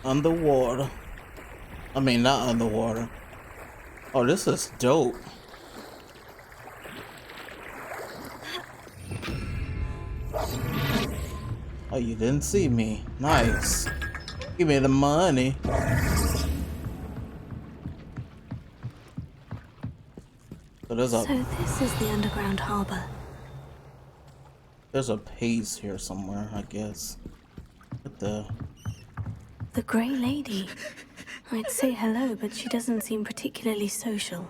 underwater. I mean, not underwater. Oh, this is dope. Oh, you didn't see me. Nice. Give me the money. So this is the underground harbor. There's a pace here somewhere, I guess. What the? The Grey Lady. I'd say hello, but she doesn't seem particularly social.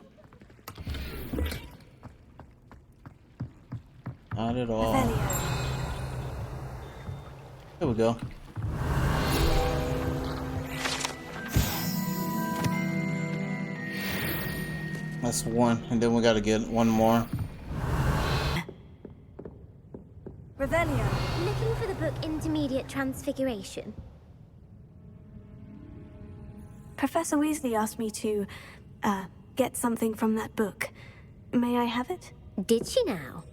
Not at all. Fastidio. Here we go. That's one, and then we gotta get one more. Revelio. Looking for the book Intermediate Transfiguration. Professor Weasley asked me to, get something from that book. May I have it? Did she now?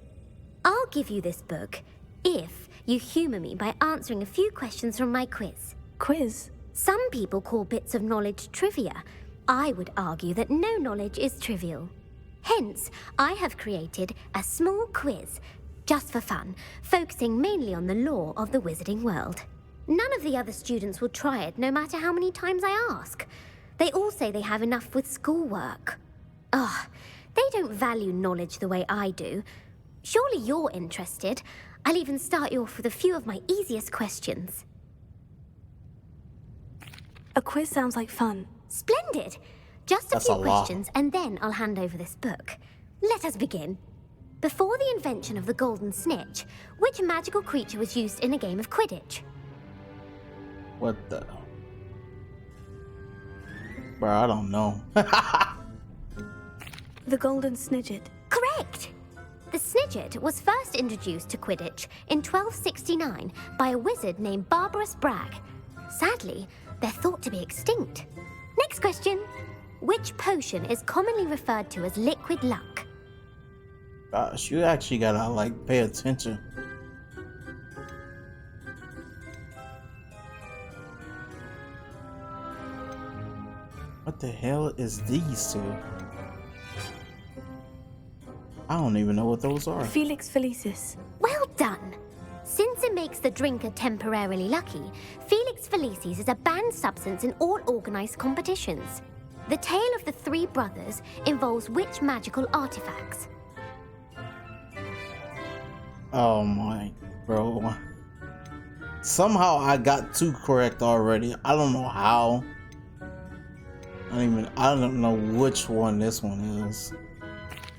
I'll give you this book if you humor me by answering a few questions from my quiz. Quiz? Some people call bits of knowledge trivia. I would argue that no knowledge is trivial. Hence, I have created a small quiz, just for fun, focusing mainly on the lore of the wizarding world. None of the other students will try it, no matter how many times I ask. They all say they have enough with schoolwork. Ugh, they don't value knowledge the way I do. Surely you're interested. I'll even start you off with a few of my easiest questions. A quiz sounds like fun. Splendid! Just a That's few a lot. questions, and then I'll hand over this book. Let us begin. Before the invention of the golden snitch, which magical creature was used in a game of Quidditch? What the? Bro, I don't know. The Golden Snidget. Correct! The Snidget was first introduced to Quidditch in 1269 by a wizard named Barbarous Bragg. Sadly, they're thought to be extinct. Next question. Which potion is commonly referred to as liquid luck? Gosh, you actually gotta like pay attention. What the hell is these two? I don't even know what those are. Felix Felicis. Well done! Since it makes the drinker temporarily lucky, Felix Felicis is a banned substance in all organized competitions. The tale of the three brothers involves which magical artifacts? Oh my, bro. Somehow I got two correct already. I don't know how. I don't know which one this one is.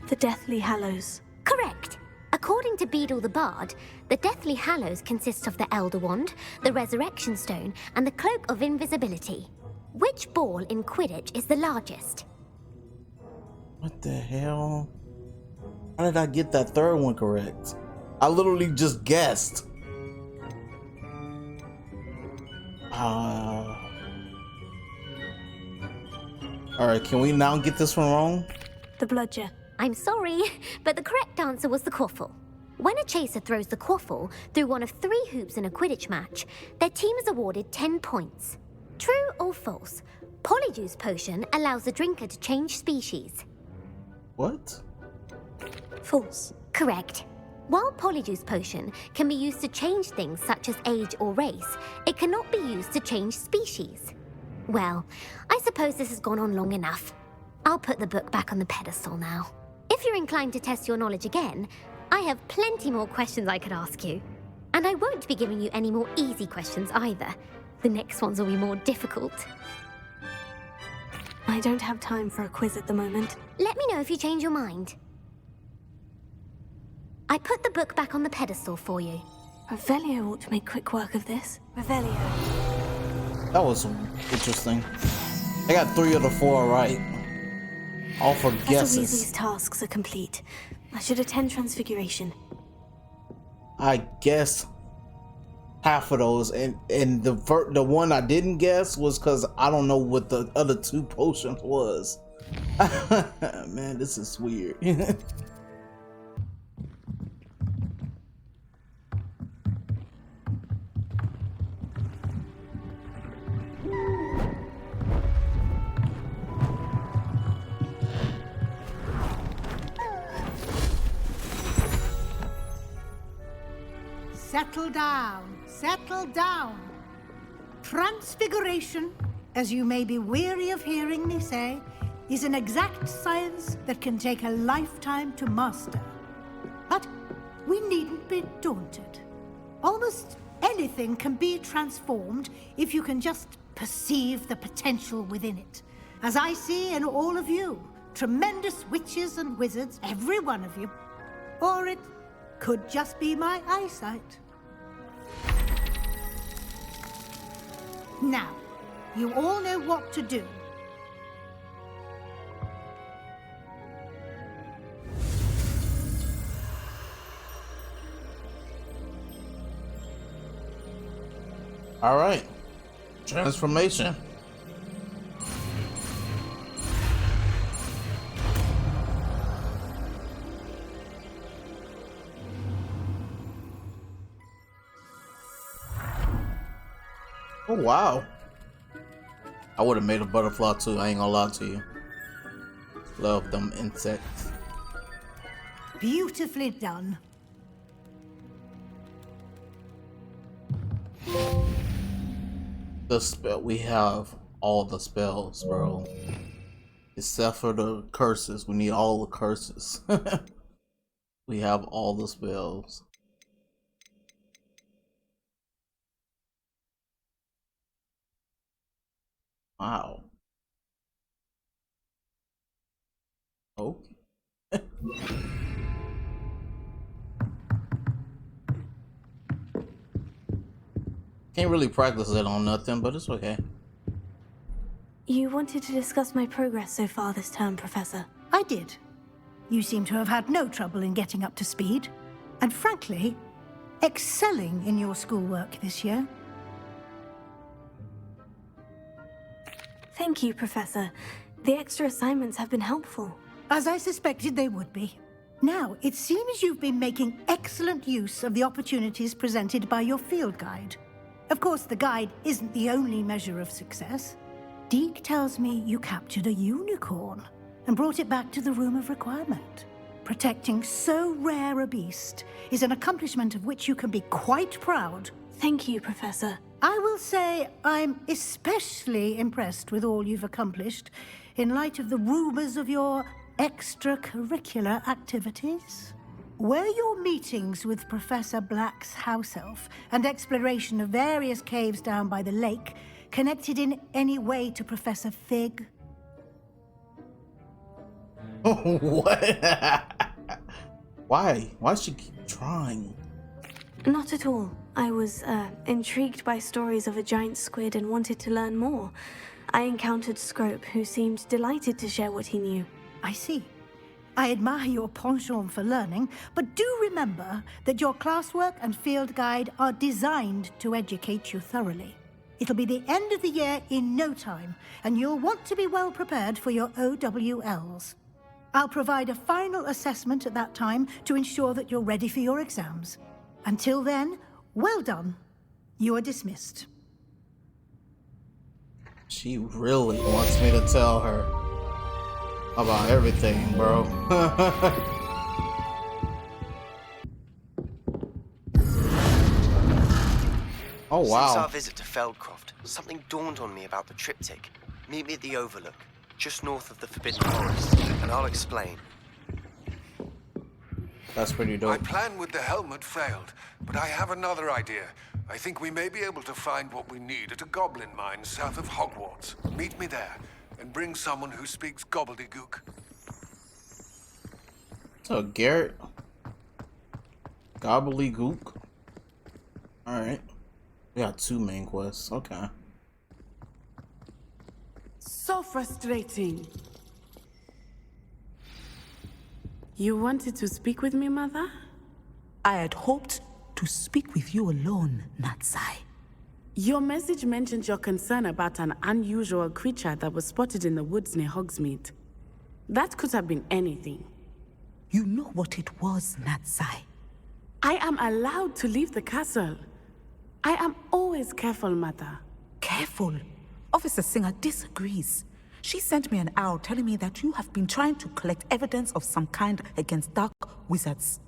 The Deathly Hallows. Correct! According to Beedle the Bard, the Deathly Hallows consists of the Elder Wand, the Resurrection Stone, and the Cloak of Invisibility. Which ball in Quidditch is the largest? What the hell? How did I get that third one correct? I literally just guessed. Alright, can we now get this one wrong? The Bludger. I'm sorry, but the correct answer was the quaffle. When a chaser throws the quaffle through one of 3 hoops in a Quidditch match, their team is awarded 10 points. True or false? Polyjuice Potion allows the drinker to change species. What? False. Correct. While Polyjuice Potion can be used to change things such as age or race, it cannot be used to change species. Well, I suppose this has gone on long enough. I'll put the book back on the pedestal now. If you're inclined to test your knowledge again, I have plenty more questions I could ask you. And I won't be giving you any more easy questions either. The next ones will be more difficult. I don't have time for a quiz at the moment. Let me know if you change your mind. I put the book back on the pedestal for you. Revelio ought to make quick work of this. Revelio. That was interesting. I got 3 of the 4 right. All for Professor guesses. Weasley's tasks are complete. I should attend Transfiguration. I guessed half of those, and the one I didn't guess was because I don't know what the other 2 potions was. Man, this is weird. settle down. Settle down. Transfiguration, as you may be weary of hearing me say, is an exact science that can take a lifetime to master. But we needn't be daunted. Almost anything can be transformed if you can just perceive the potential within it. As I see in all of you, tremendous witches and wizards, every one of you. Or it could just be my eyesight. Now, you all know what to do. All right. Transformation. Oh, wow. I would have made a butterfly too, I ain't gonna lie to you. Love them insects. Beautifully done. The spell, we have all the spells, bro. Except for the curses. We need all the curses. We have all the spells. Wow. Okay. Can't really practice it on nothing, but it's okay. You wanted to discuss my progress so far this term, Professor. I did. You seem to have had no trouble in getting up to speed. And frankly, excelling in your schoolwork this year. Thank you, Professor. The extra assignments have been helpful. As I suspected they would be. Now, it seems you've been making excellent use of the opportunities presented by your field guide. Of course, the guide isn't the only measure of success. Deke tells me you captured a unicorn and brought it back to the Room of Requirement. Protecting so rare a beast is an accomplishment of which you can be quite proud. Thank you, Professor. I will say I'm especially impressed with all you've accomplished in light of the rumors of your extracurricular activities. Were your meetings with Professor Black's house elf and exploration of various caves down by the lake connected in any way to Professor Fig? What? Why? Why she keep trying? Not at all. I was intrigued by stories of a giant squid and wanted to learn more. I encountered Scrope, who seemed delighted to share what he knew. I see. I admire your penchant for learning, but do remember that your classwork and field guide are designed to educate you thoroughly. It'll be the end of the year in no time, and you'll want to be well prepared for your OWLs. I'll provide a final assessment at that time to ensure that you're ready for your exams. Until then, well done. You are dismissed. She really wants me to tell her about everything, bro. Oh, wow. Since our visit to Feldcroft, something dawned on me about the triptych. Meet me at the Overlook, just north of the Forbidden Forest, and I'll explain. That's pretty My dope. plan with the helmet failed, but I have another idea. I think we may be able to find what we need at a goblin mine south of Hogwarts. Meet me there, and bring someone who speaks gobbledygook. So, Garrett. Gobbledygook. Alright. We got 2 main quests. Okay. So frustrating. You wanted to speak with me, Mother? I had hoped to speak with you alone, Natsai. Your message mentioned your concern about an unusual creature that was spotted in the woods near Hogsmeade. That could have been anything. You know what it was, Natsai. I am allowed to leave the castle. I am always careful, Mother. Careful. Officer Singer disagrees. She sent me an owl telling me that you have been trying to collect evidence of some kind against dark wizards.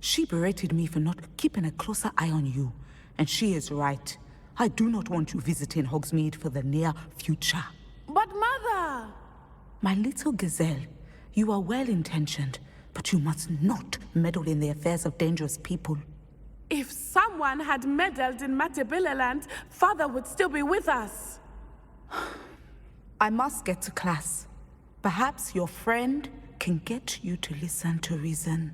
She berated me for not keeping a closer eye on you. And she is right. I do not want you visiting Hogsmeade for the near future. But Mother! My little gazelle, you are well-intentioned, but you must not meddle in the affairs of dangerous people. If someone had meddled in Matabeleland, Father would still be with us. I must get to class. Perhaps your friend can get you to listen to reason.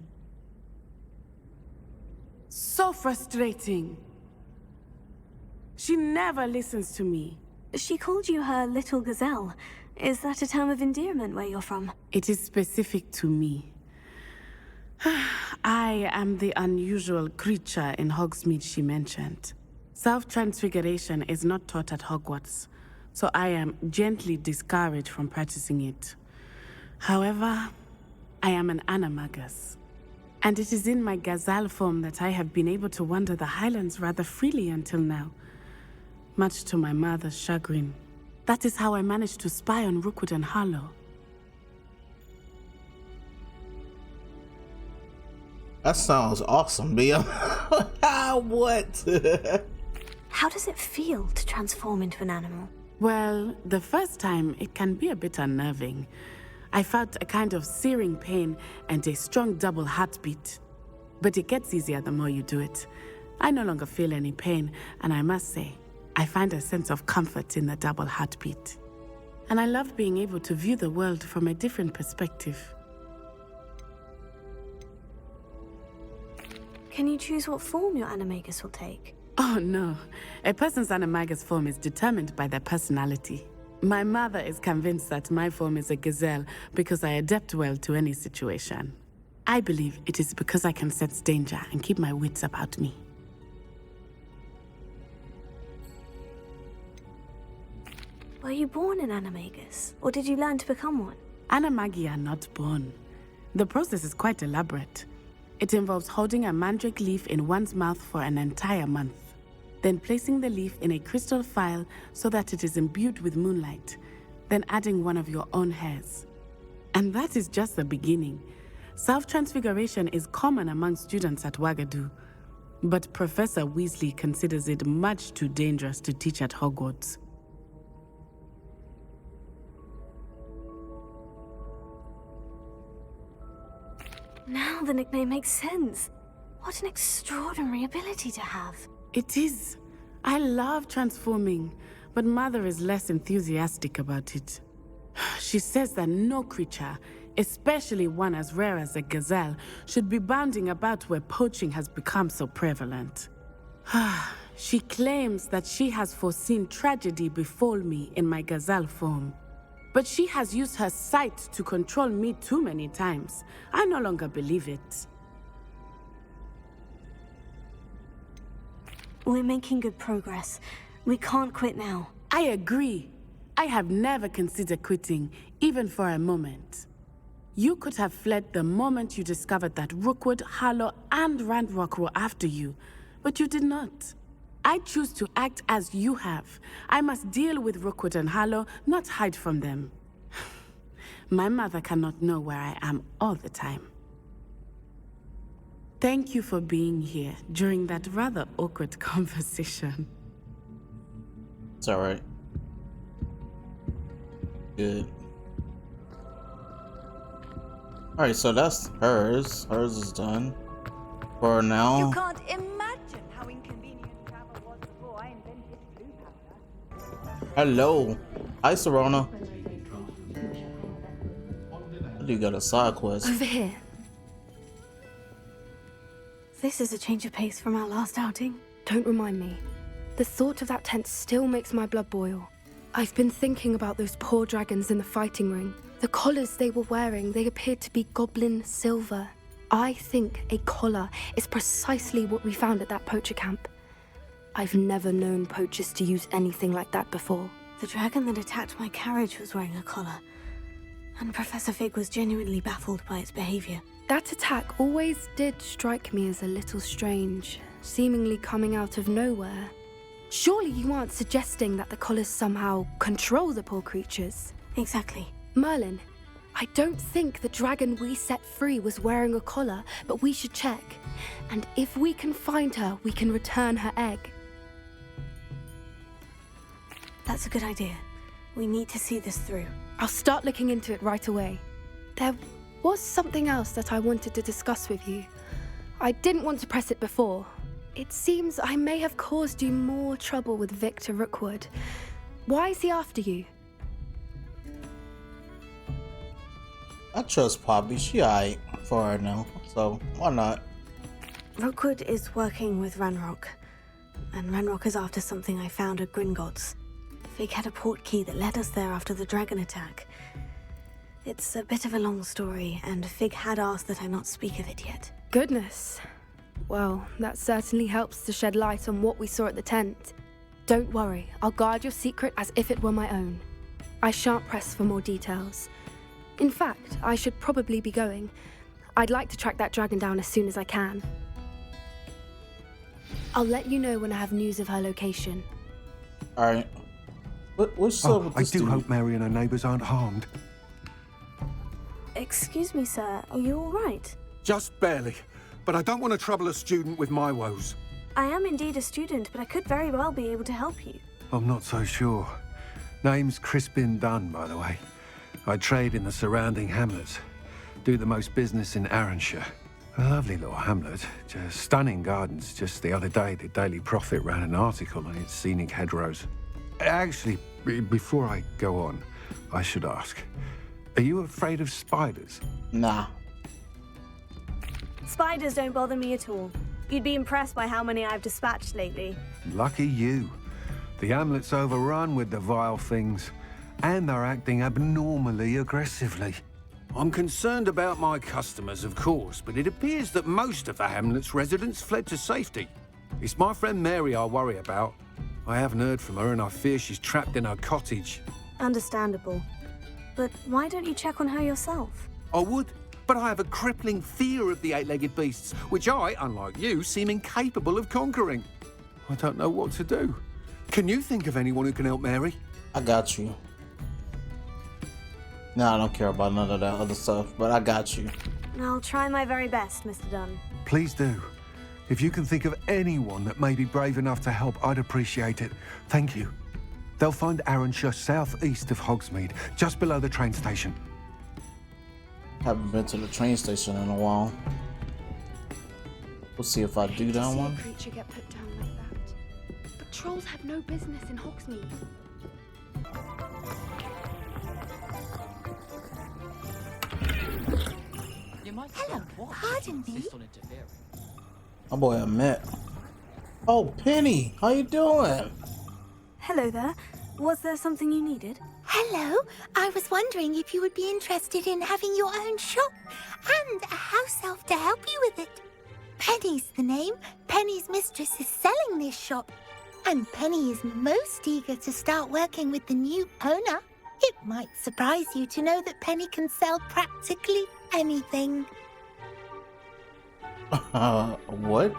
So frustrating. She never listens to me. She called you her little gazelle. Is that a term of endearment where you're from? It is specific to me. I am the unusual creature in Hogsmeade she mentioned. Self-transfiguration is not taught at Hogwarts, so I am gently discouraged from practicing it. However, I am an animagus, and it is in my gazelle form that I have been able to wander the Highlands rather freely until now, much to my mother's chagrin. That is how I managed to spy on Rookwood and Harlow. That sounds awesome, Mia. What? How does it feel to transform into an animal? Well, the first time, it can be a bit unnerving. I felt a kind of searing pain and a strong double heartbeat. But it gets easier the more you do it. I no longer feel any pain, and I must say, I find a sense of comfort in the double heartbeat. And I love being able to view the world from a different perspective. Can you choose what form your animagus will take? Oh no, a person's animagus form is determined by their personality. My mother is convinced that my form is a gazelle because I adapt well to any situation. I believe it is because I can sense danger and keep my wits about me. Were you born an animagus, or did you learn to become one? Animagi are not born. The process is quite elaborate. It involves holding a mandrake leaf in one's mouth for an entire month, then placing the leaf in a crystal phial so that it is imbued with moonlight, then adding one of your own hairs. And that is just the beginning. Self-transfiguration is common among students at Wagadu, but Professor Weasley considers it much too dangerous to teach at Hogwarts. Now the nickname makes sense. What an extraordinary ability to have. It is. I love transforming, but Mother is less enthusiastic about it. She says that no creature, especially one as rare as a gazelle, should be bounding about where poaching has become so prevalent. She claims that she has foreseen tragedy befall me in my gazelle form. But she has used her sight to control me too many times. I no longer believe it. We're making good progress. We can't quit now. I agree. I have never considered quitting, even for a moment. You could have fled the moment you discovered that Rookwood, Harlow, and Ranrock were after you, but you did not. I choose to act as you have. I must deal with Rookwood and Harlow, not hide from them. My mother cannot know where I am all the time. Thank you for being here during that rather awkward conversation. It's alright. Good. Alright, so that's hers. Hers is done. For now. You can't imagine how inconvenient travel was before I invented blue powder. Hello. Hi, Serona. You got a side quest. Over here. This is a change of pace from our last outing. Don't remind me. The thought of that tent still makes my blood boil. I've been thinking about those poor dragons in the fighting ring. The collars they were wearing, they appeared to be goblin silver. I think a collar is precisely what we found at that poacher camp. I've never known poachers to use anything like that before. The dragon that attacked my carriage was wearing a collar, and Professor Fig was genuinely baffled by its behavior. That attack always did strike me as a little strange, seemingly coming out of nowhere. Surely you aren't suggesting that the collars somehow control the poor creatures? Exactly. Merlin, I don't think the dragon we set free was wearing a collar, but we should check. And if we can find her, we can return her egg. That's a good idea. We need to see this through. I'll start looking into it right away. There was something else that I wanted to discuss with you. I didn't want to press it before. It seems I may have caused you more trouble with Victor Rookwood. Why is he after you? I trust Poppy. She aight for her now, so why not? Rookwood is working with Ranrock, and Ranrock is after something I found at Gringotts. Fig had a port key that led us there after the dragon attack. It's a bit of a long story, and Fig had asked that I not speak of it yet. Goodness. Well, that certainly helps to shed light on what we saw at the tent. Don't worry, I'll guard your secret as if it were my own. I shan't press for more details. In fact, I should probably be going. I'd like to track that dragon down as soon as I can. I'll let you know when I have news of her location. Alright. What's up with I this do dude? hope Mary and her neighbours aren't harmed. Excuse me, sir. Are you all right? Just barely. But I don't want to trouble a student with my woes. I am indeed a student, but I could very well be able to help you. I'm not so sure. Name's Crispin Dunn, by the way. I trade in the surrounding hamlets. Do the most business in Arranshire. A lovely little hamlet. Just stunning gardens. Just the other day, the Daily Prophet ran an article on its scenic hedgerows. Actually, before I go on, I should ask. Are you afraid of spiders? Nah. Spiders don't bother me at all. You'd be impressed by how many I've dispatched lately. Lucky you. The hamlet's overrun with the vile things, and they're acting abnormally aggressively. I'm concerned about my customers, of course, but it appears that most of the hamlet's residents fled to safety. It's my friend Mary I worry about. I haven't heard from her, and I fear she's trapped in her cottage. Understandable. But why don't you check on her yourself? I would, but I have a crippling fear of the eight-legged beasts, which I, unlike you, seem incapable of conquering. I don't know what to do. Can you think of anyone who can help Mary? I got you. Nah, I don't care about none of that other stuff, but I got you. I'll try my very best, Mr. Dunn. Please do. If you can think of anyone that may be brave enough to help, I'd appreciate it. Thank you. They'll find Arranshire southeast of Hogsmeade, just below the train station. Haven't been to the train station in a while. We'll see if I do that one. A creature get put down like that. But trolls have no business in Hogsmeade. Hello, pardon me. My boy Amit. Oh, Penny, how you doing? Hello there. Was there something you needed? Hello, I was wondering if you would be interested in having your own shop and a house elf to help you with it. Penny's the name. Penny's mistress is selling this shop, and Penny is most eager to start working with the new owner. It might surprise you to know that Penny can sell practically anything. What?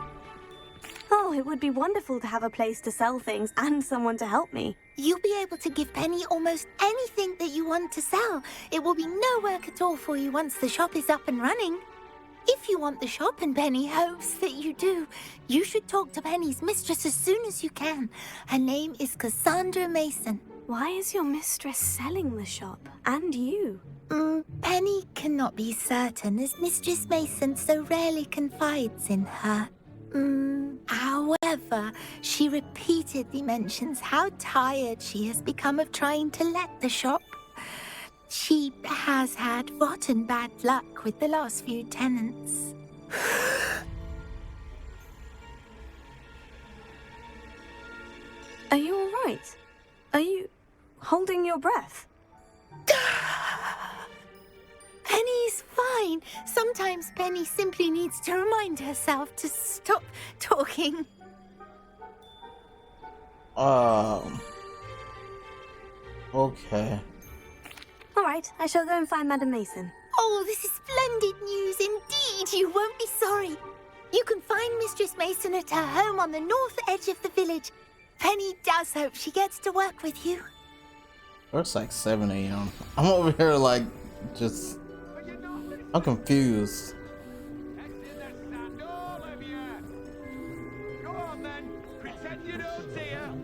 Oh, it would be wonderful to have a place to sell things and someone to help me. You'll be able to give Penny almost anything that you want to sell. It will be no work at all for you once the shop is up and running. If you want the shop, and Penny hopes that you do, you should talk to Penny's mistress as soon as you can. Her name is Cassandra Mason. Why is your mistress selling the shop? And you? Penny cannot be certain, as Mistress Mason so rarely confides in her. However, she repeatedly mentions how tired she has become of trying to let the shop. She has had rotten bad luck with the last few tenants. Are you all right? Are you holding your breath? Penny's fine. Sometimes Penny simply needs to remind herself to stop talking. Okay. All right, I shall go and find Madame Mason. Oh, this is splendid news indeed. You won't be sorry. You can find Mistress Mason at her home on the north edge of the village. Penny does hope she gets to work with you. It's like 7 a.m. I'm over here like Just, I'm confused. Go on then, pretend you don't see her.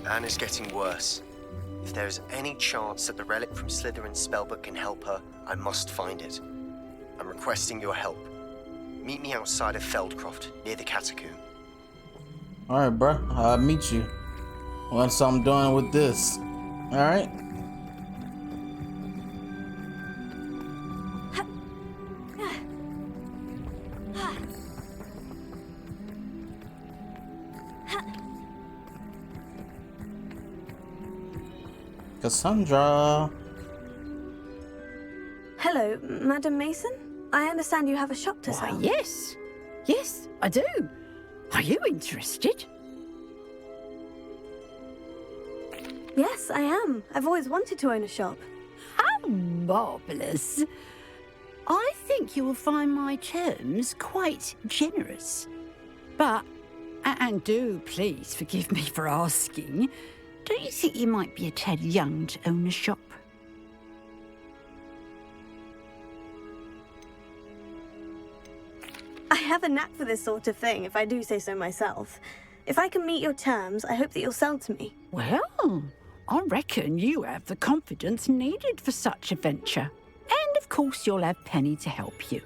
Anne is getting worse. If there is any chance that the relic from Slytherin's spellbook can help her, I must find it. I'm requesting your help. Meet me outside of Feldcroft, near the catacomb. Alright, bruh. I'll meet you once I'm done with this. Alright? Cassandra. Hello, Madam Mason? I understand you have a shop to sell. Why, yes. Yes, I do. Are you interested? Yes, I am. I've always wanted to own a shop. How marvellous. I think you will find my terms quite generous. But, and do please forgive me for asking, don't you think you might be a tad young to own a shop? I have a knack for this sort of thing, if I do say so myself. If I can meet your terms, I hope that you'll sell to me. Well, I reckon you have the confidence needed for such a venture. And of course you'll have Penny to help you.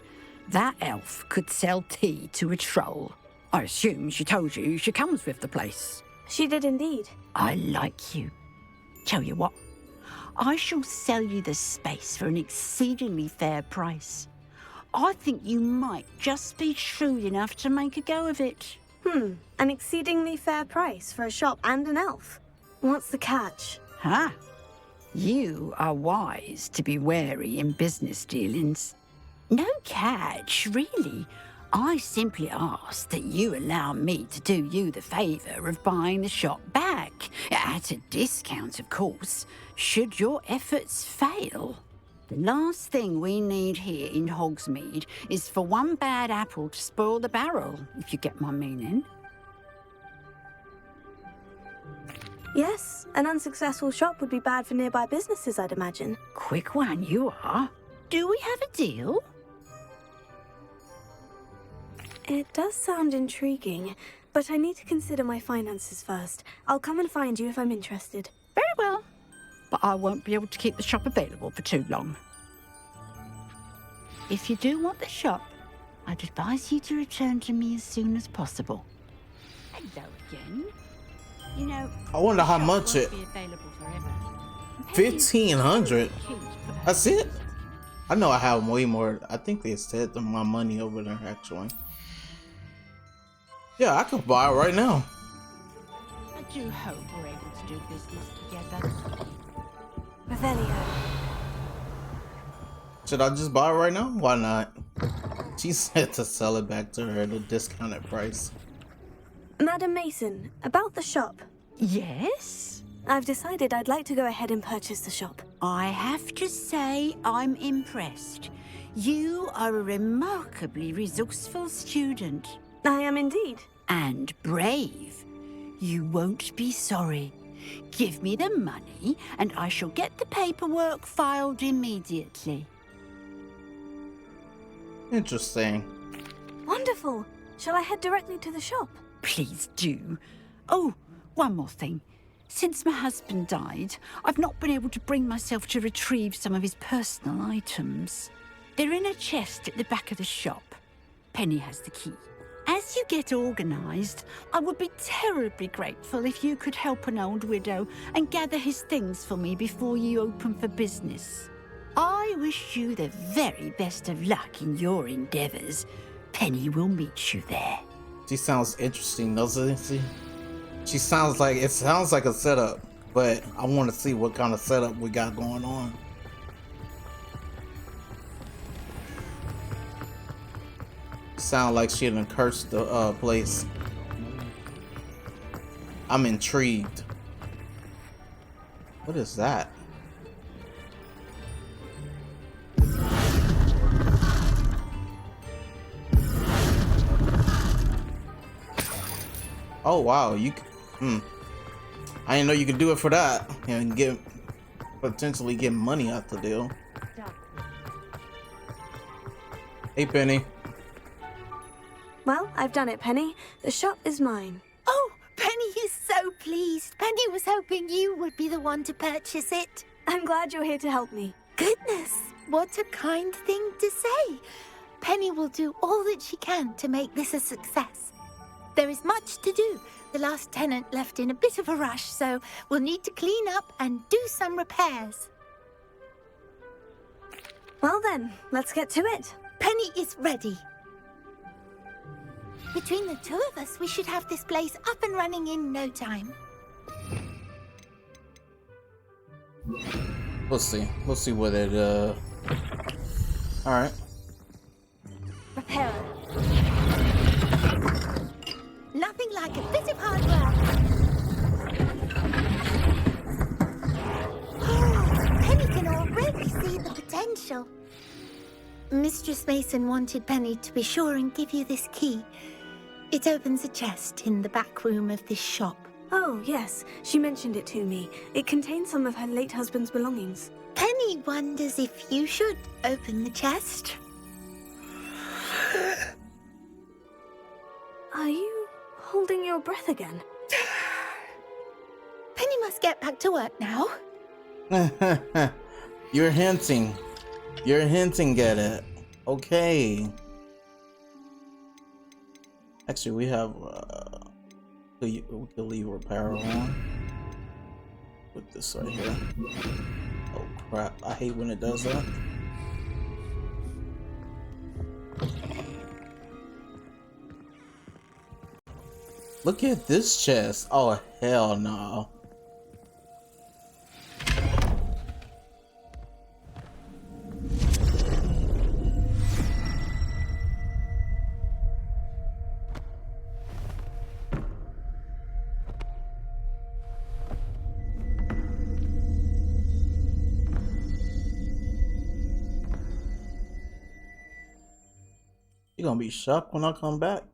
That elf could sell tea to a troll. I assume she told you she comes with the place. She did indeed. I like you. Tell you what, I shall sell you the space for an exceedingly fair price. I think you might just be shrewd enough to make a go of it. An exceedingly fair price for a shop and an elf. What's the catch? Huh? You are wise to be wary in business dealings. No catch, really. I simply ask that you allow me to do you the favour of buying the shop back. At a discount, of course, should your efforts fail. The last thing we need here in Hogsmeade is for one bad apple to spoil the barrel, if you get my meaning. Yes, an unsuccessful shop would be bad for nearby businesses, I'd imagine. Quick one, you are. Do we have a deal? It does sound intriguing, but I need to consider my finances first. I'll come and find you if I'm interested. Very well. But I won't be able to keep the shop available for too long. If you do want the shop, I'd advise you to return to me as soon as possible. Hello again. You know, I wonder how much it. 1,500. That's it. I know I have way more. I think they said my money over there actually. Yeah, I could buy it right now. I do hope we're able to do business together. Revelio. Should I just buy it right now? Why not? She said to sell it back to her at a discounted price. Madam Mason, about the shop. Yes? I've decided I'd like to go ahead and purchase the shop. I have to say I'm impressed. You are a remarkably resourceful student. I am indeed. And brave. You won't be sorry. Give me the money, and I shall get the paperwork filed immediately. Interesting. Wonderful. Shall I head directly to the shop? Please do. Oh, one more thing. Since my husband died, I've not been able to bring myself to retrieve some of his personal items. They're in a chest at the back of the shop. Penny has the key. As you get organised, I would be terribly grateful if you could help an old widow and gather his things for me before you open for business. I wish you the very best of luck in your endeavours. Penny will meet you there. She sounds interesting, doesn't she? It sounds like a setup, but I want to see what kind of setup we got going on. Sound like she done cursed the place. I'm intrigued. What is that? Oh wow, you. I didn't know you could do it for that and potentially get money out the deal. Hey, Penny. Well, I've done it, Penny. The shop is mine. Oh, Penny is so pleased. Penny was hoping you would be the one to purchase it. I'm glad you're here to help me. Goodness, what a kind thing to say. Penny will do all that she can to make this a success. There is much to do. The last tenant left in a bit of a rush, so we'll need to clean up and do some repairs. Well then, let's get to it. Penny is ready. Between the two of us, we should have this place up and running in no time. We'll see. We'll see what it, Alright. Repair. Nothing like a bit of hard work. Oh, Penny can already see the potential. Mistress Mason wanted Penny to be sure and give you this key. It opens a chest in the back room of this shop. Oh, yes. She mentioned it to me. It contains some of her late husband's belongings. Penny wonders if you should open the chest. Are you holding your breath again? Penny must get back to work now. You're hinting. You're hinting at it. Okay. Actually, we have we can leave repair on. Put this right here. Oh crap! I hate when it does that. Look at this chest. Oh hell no. You're gonna be shocked when I come back.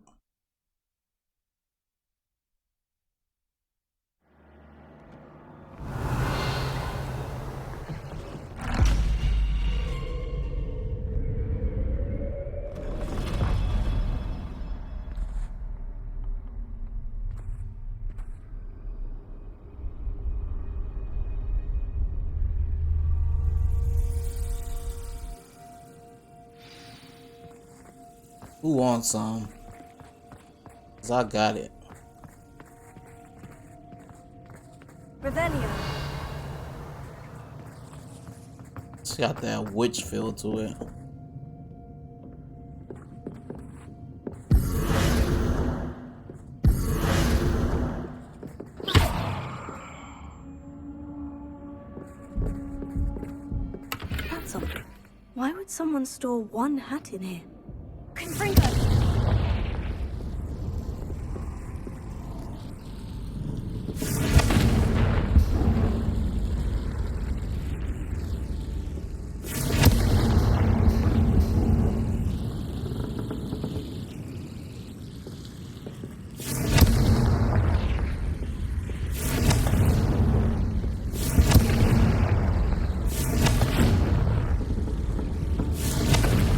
Who wants some? 'Cause I got it. Revelio. It's got that witch feel to it. That's odd. Why would someone store one hat in here?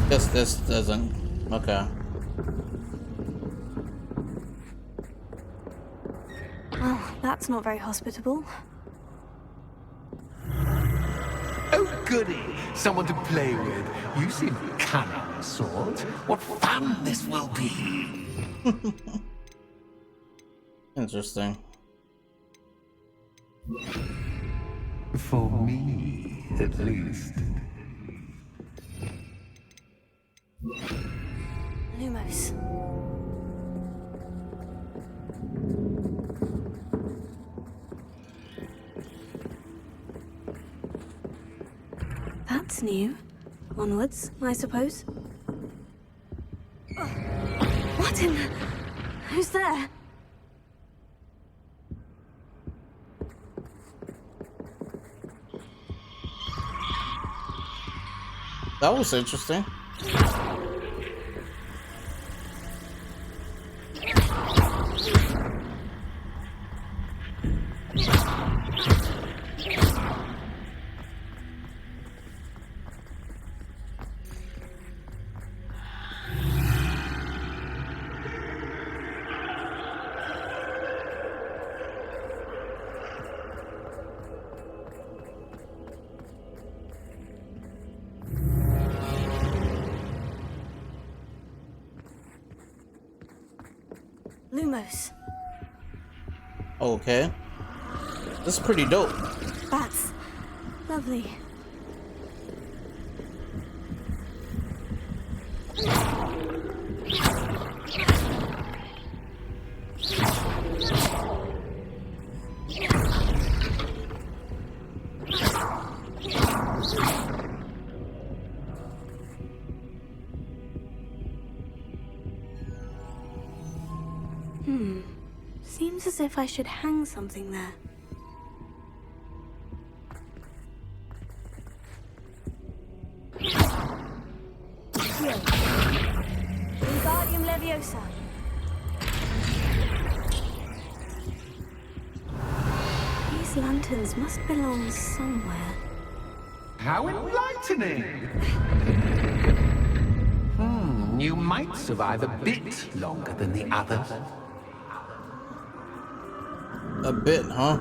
Guess this doesn't. Okay. Well, that's not very hospitable. Oh, goody! Someone to play with. You seem cunning, sort. What fun this will be! Interesting. For me, at least. Lumos. That's new. Onwards, I suppose. What in the... Who's there? That was interesting. Lumos. Okay. This is pretty dope. Bats. Lovely. Seems as if I should hang something there. Wingardium Leviosa. These lanterns must belong somewhere. How enlightening! You might survive a bit longer than the others. A bit, huh?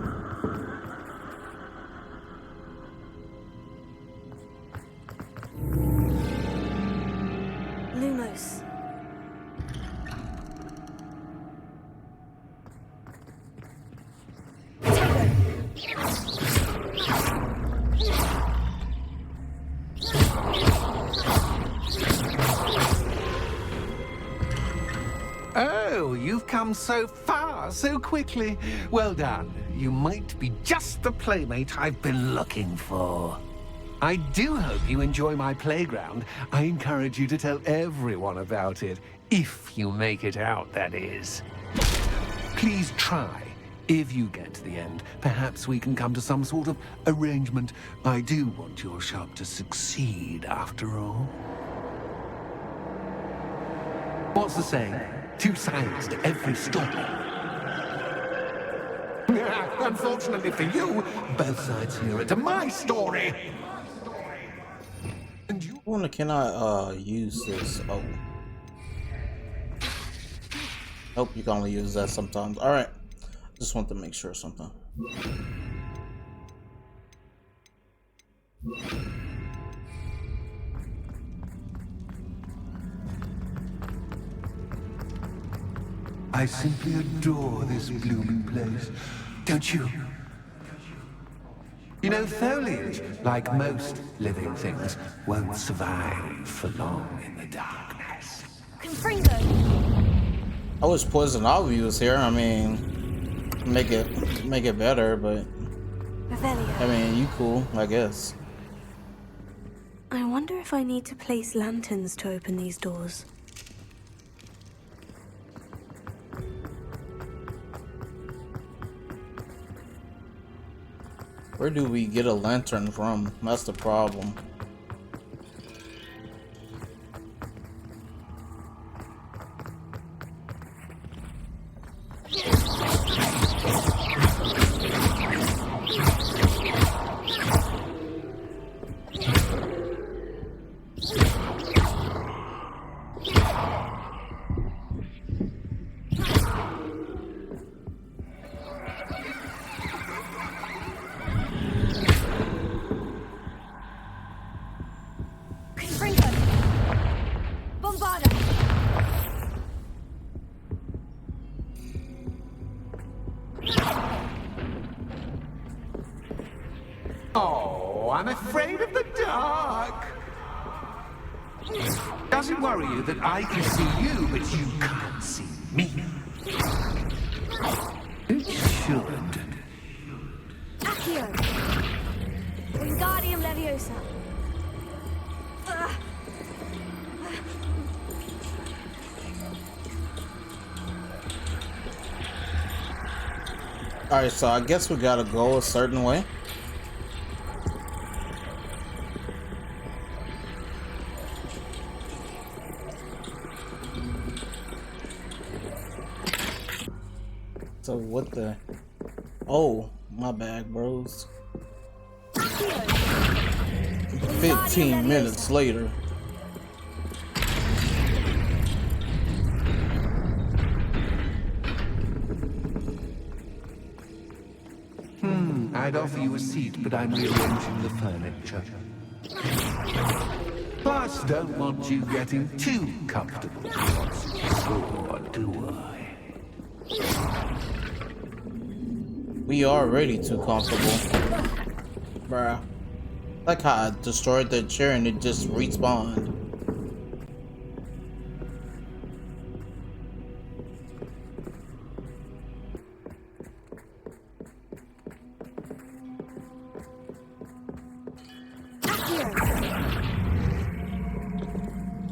Lumos. Oh, you've come so far, so quickly. Well done. You might be just the playmate I've been looking for. I do hope you enjoy my playground. I encourage you to tell everyone about it. If you make it out, that is. Please try. If you get to the end, perhaps we can come to some sort of arrangement. I do want your shop to succeed, after all. What's the saying? 2 sides to every story. Unfortunately for you, both sides here are to my story. And you I wonder, can I use this? Oh. Nope, you can only use that sometimes. Alright. Just want to make sure something. I simply adore this blooming place, don't you? You know, foliage, like most living things, won't survive for long in the darkness. Confringo. I wish Poison Ivy was here. I mean, make it better, but Revelio. I mean, you cool, I guess. I wonder if I need to place lanterns to open these doors. Where do we get a lantern from? That's the problem. Oh, I'm afraid of the dark. Does it worry you that I can see you, but you can't see me? It should. Accio. Wingardium Leviosa. Alright, so I guess we gotta go a certain way. So what the... Oh, my bad, bros. 15 minutes later. I'd offer you a seat, but I'm rearranging the furniture. Plus, don't want you getting too comfortable. Or do I? We are already too comfortable. Bruh. Like how I destroyed the chair and it just respawned.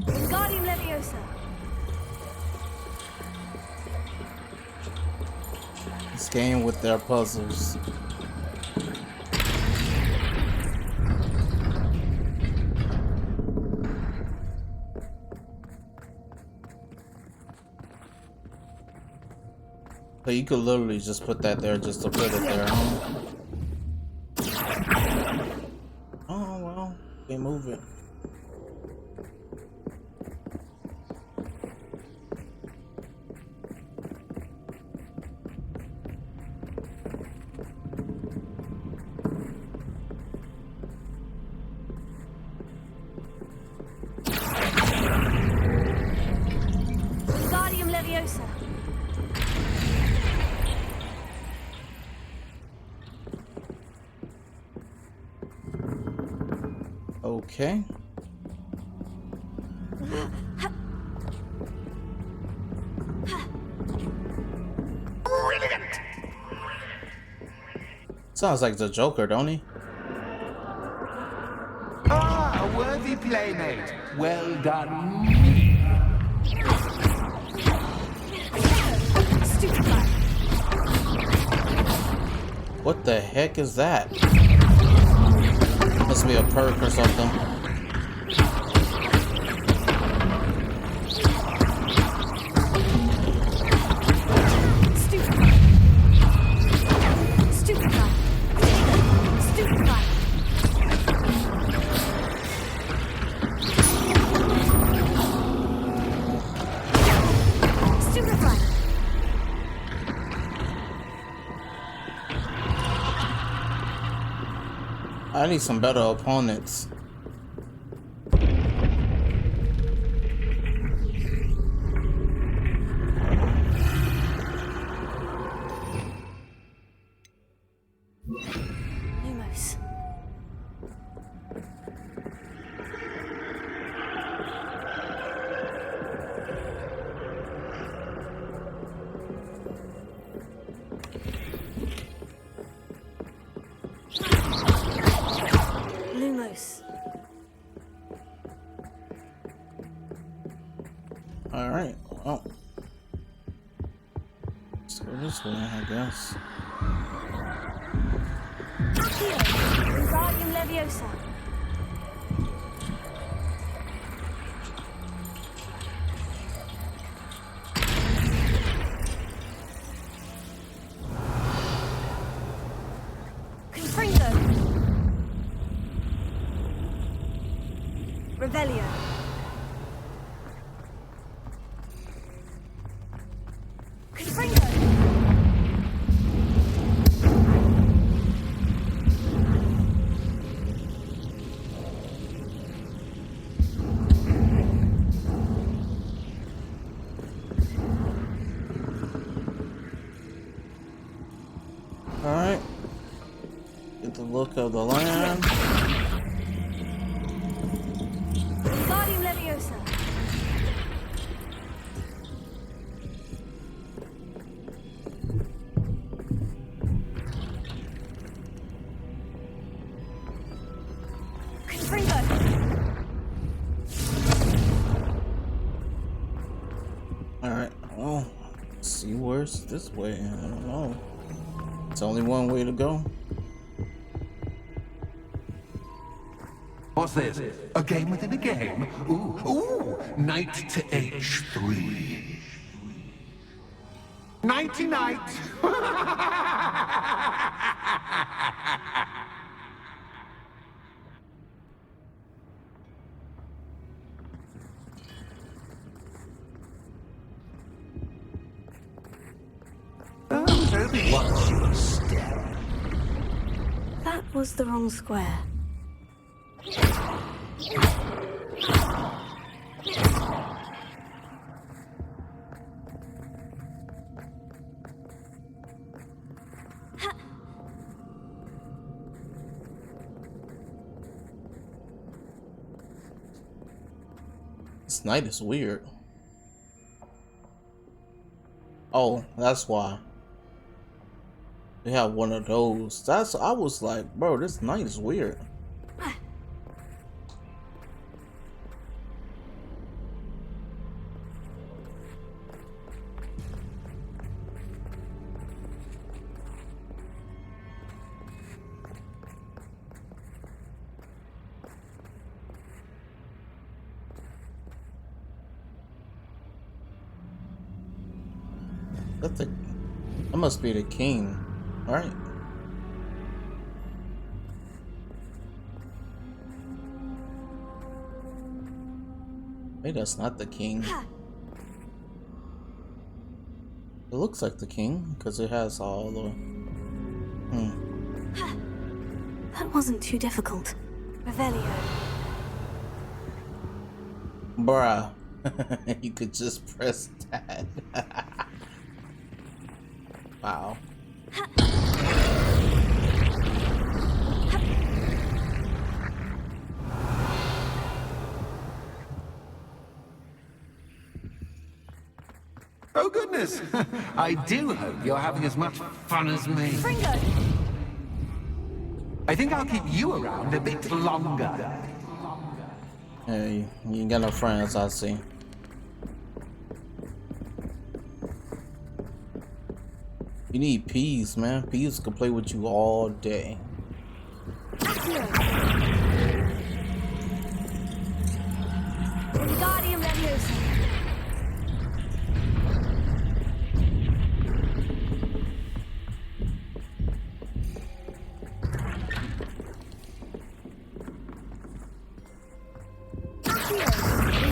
Wingardium Leviosa. This game with their puzzles. So you could literally just put that there just to put it there. Oh well, they move it. Wingardium Leviosa. Okay. Brilliant! Sounds like the Joker, don't he? Ah, a worthy playmate. Well done. What the heck is that? Must be a perk or something. I need some better opponents. Lumos. Lumos. Alright, well. Let's go this way, I guess. Wingardium Leviosa. Confringo. Revelio. Confringo. Alright. Get the look of the land. Wingardium Leviosa. Confringo. Alright, well, let's see where's this way. I don't know. It's only one way to go. What's this? A game within a game? Ooh, knight to H3. Nighty night. Watch your step. That was the wrong square. This night is weird. Oh, that's why. They have one of those. I was like, bro, this night is weird. That must be the king, right? Maybe that's not the king. It looks like the king because it has all the. That wasn't too difficult. Revelio. Bruh. You could just press that. Wow. Oh goodness! I do hope you're having as much fun as me. Fringo! I think I'll keep you around a bit longer. Hey, you ain't got no friends, I see. You need peas, man. Peas can play with you all day. Guardian Leviosa.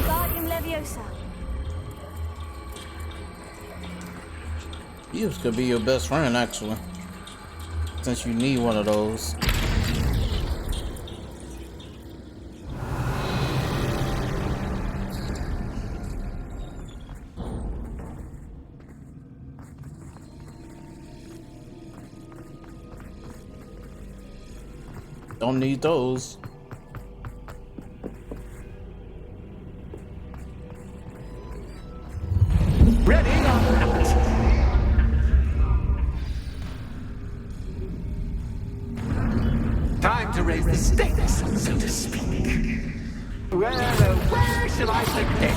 Guardian Leviosa. Peas could be your best friend, actually. Since you need one of those. Don't need those. Ready or not? Time to raise the stakes, so to speak. Where shall I begin?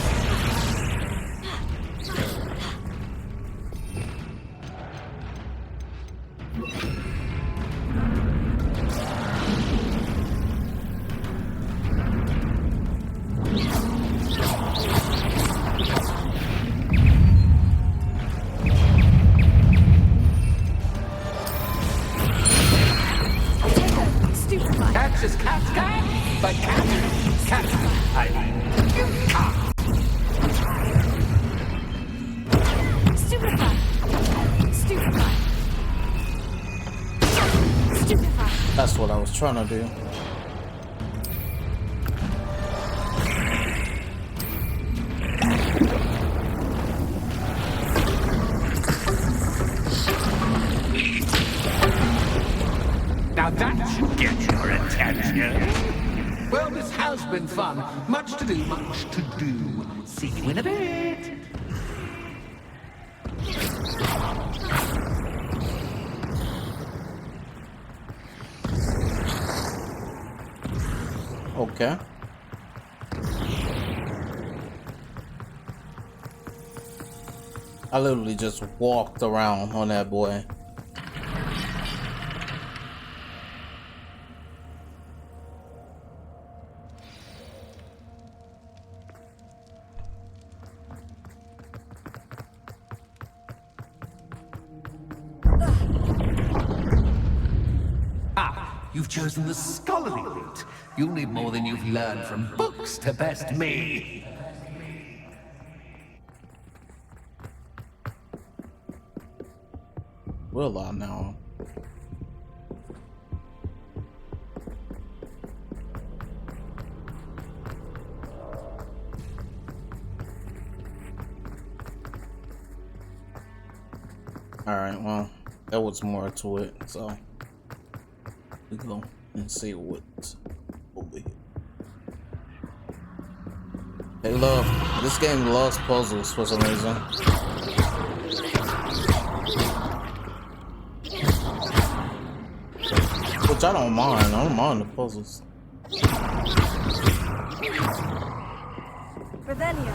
Catch is cat, but cat, I mean, you can't. Stupefy. Stupefy. Stupefy. That's what I was trying to do. Now that should get your attention. Well, this has been fun. Much to do, much to do. See you in a bit. Okay. I literally just walked around on that boy. You've chosen the scholarly route. You'll need more than you've learned from books to best me. Will I now? Alright, well, there was more to it, so we go and see what's over here. They love this game loves puzzles for some reason. Which I don't mind. I don't mind the puzzles. Revelio.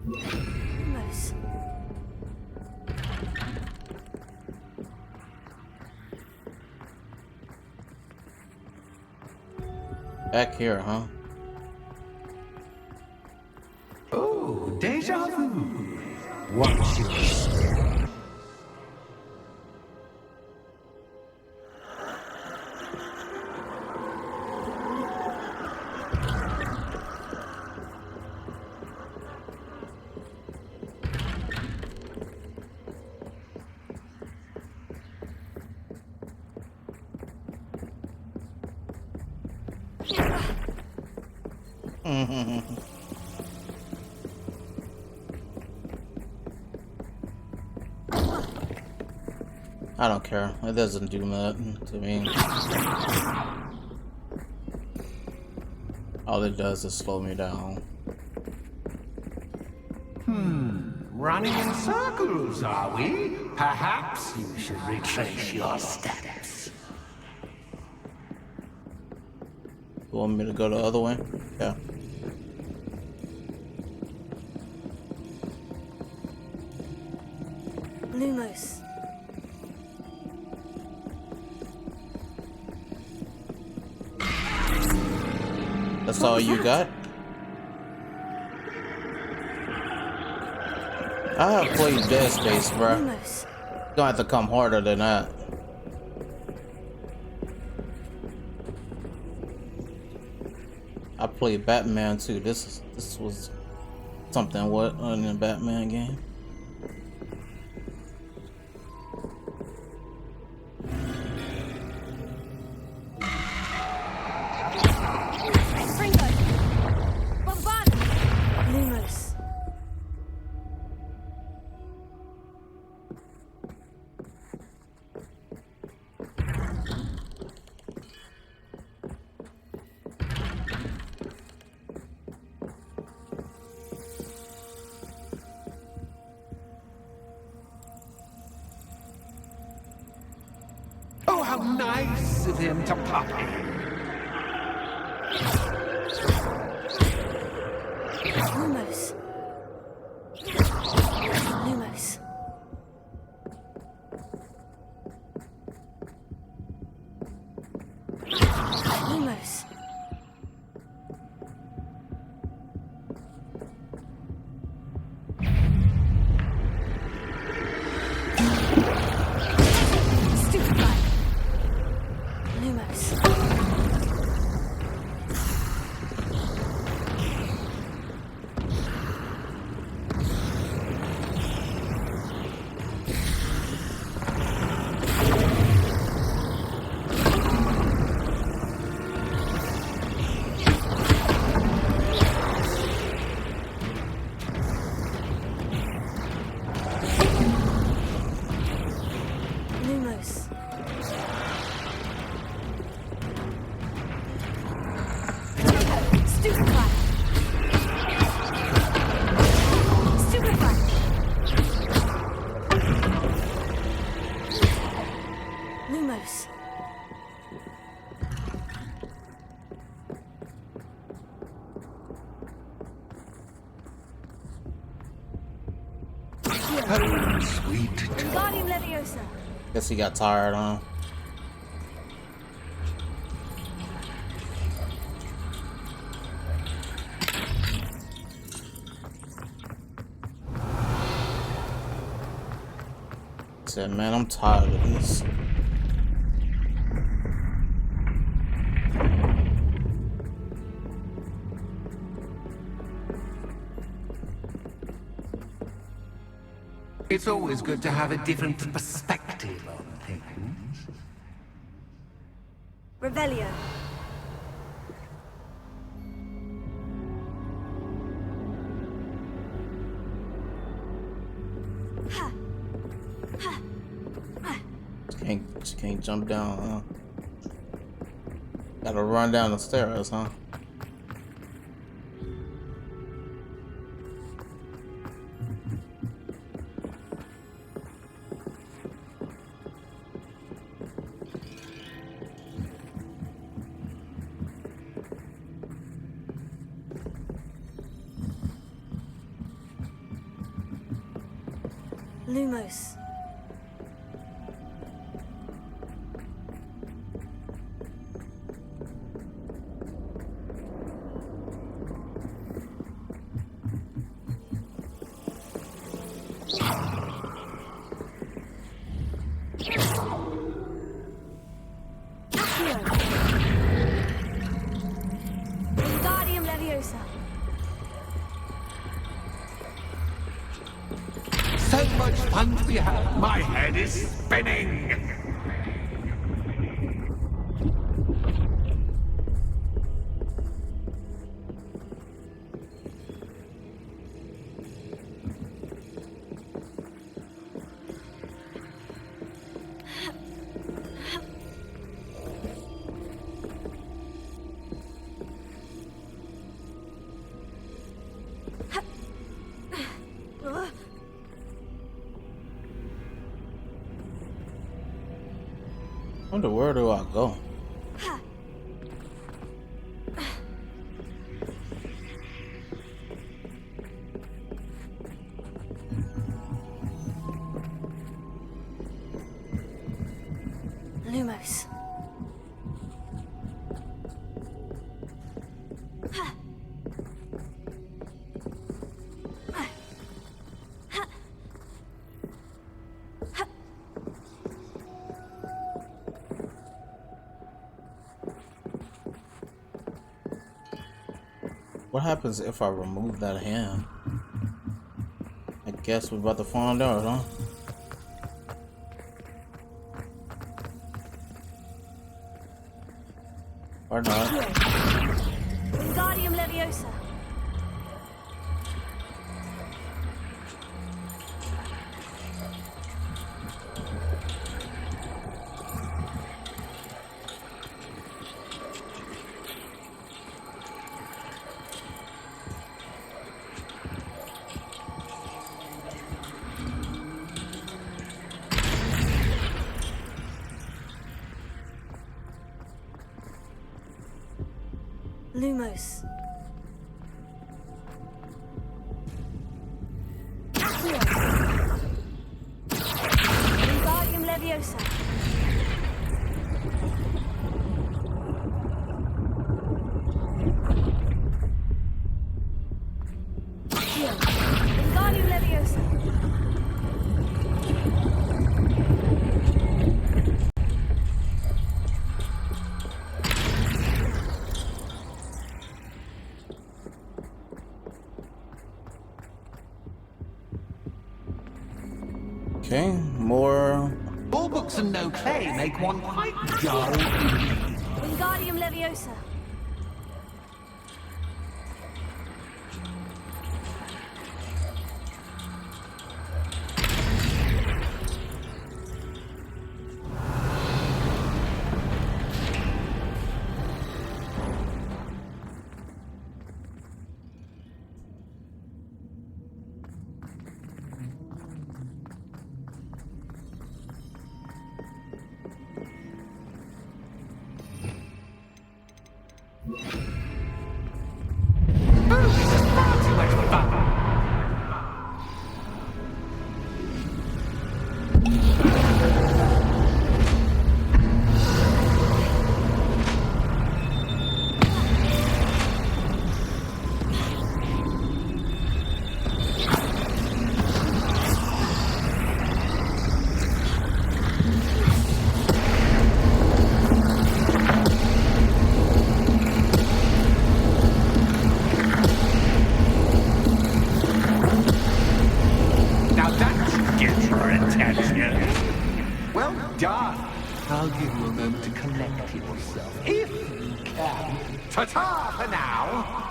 Lumos. Back here, huh? Oh, deja vu. What's your story? I don't care. It doesn't do nothing to me. All it does is slow me down. Running in circles, are we? Perhaps you should retrace your steps. You want me to go the other way? Yeah. Lumos. That's all you got? I have played Dead Space, bro. Lumos. Gonna have to come harder than that. I played Batman too. This was something what in the Batman game. Lumos. Oh, how nice of him to pop in. Lumos. Lumos. Lumos. Stupefy. Lumos. Lumos. Stupefy. Stupefy. Lumos. Oh, sweet. Wingardium Leviosa. Guess he got tired, huh? Said, man, I'm tired of this. It's always good to have a different perspective on things. Revelio. She can't jump down, huh? Gotta run down the stairs, huh? Lumos. Wingardium Leviosa. So much fun to be had. My head is spinning. Wonder where do I go? Lumos. What happens if I remove that hand? I guess we're about to find out, huh? Or not. Wingardium Leviosa. Lumos. Wingardium Leviosa. Wingardium Leviosa. Okay, more. All books and no clay make one quite dull. Wingardium Leviosa. I'll give you a moment to collect yourself, if you can. Ta-ta for now!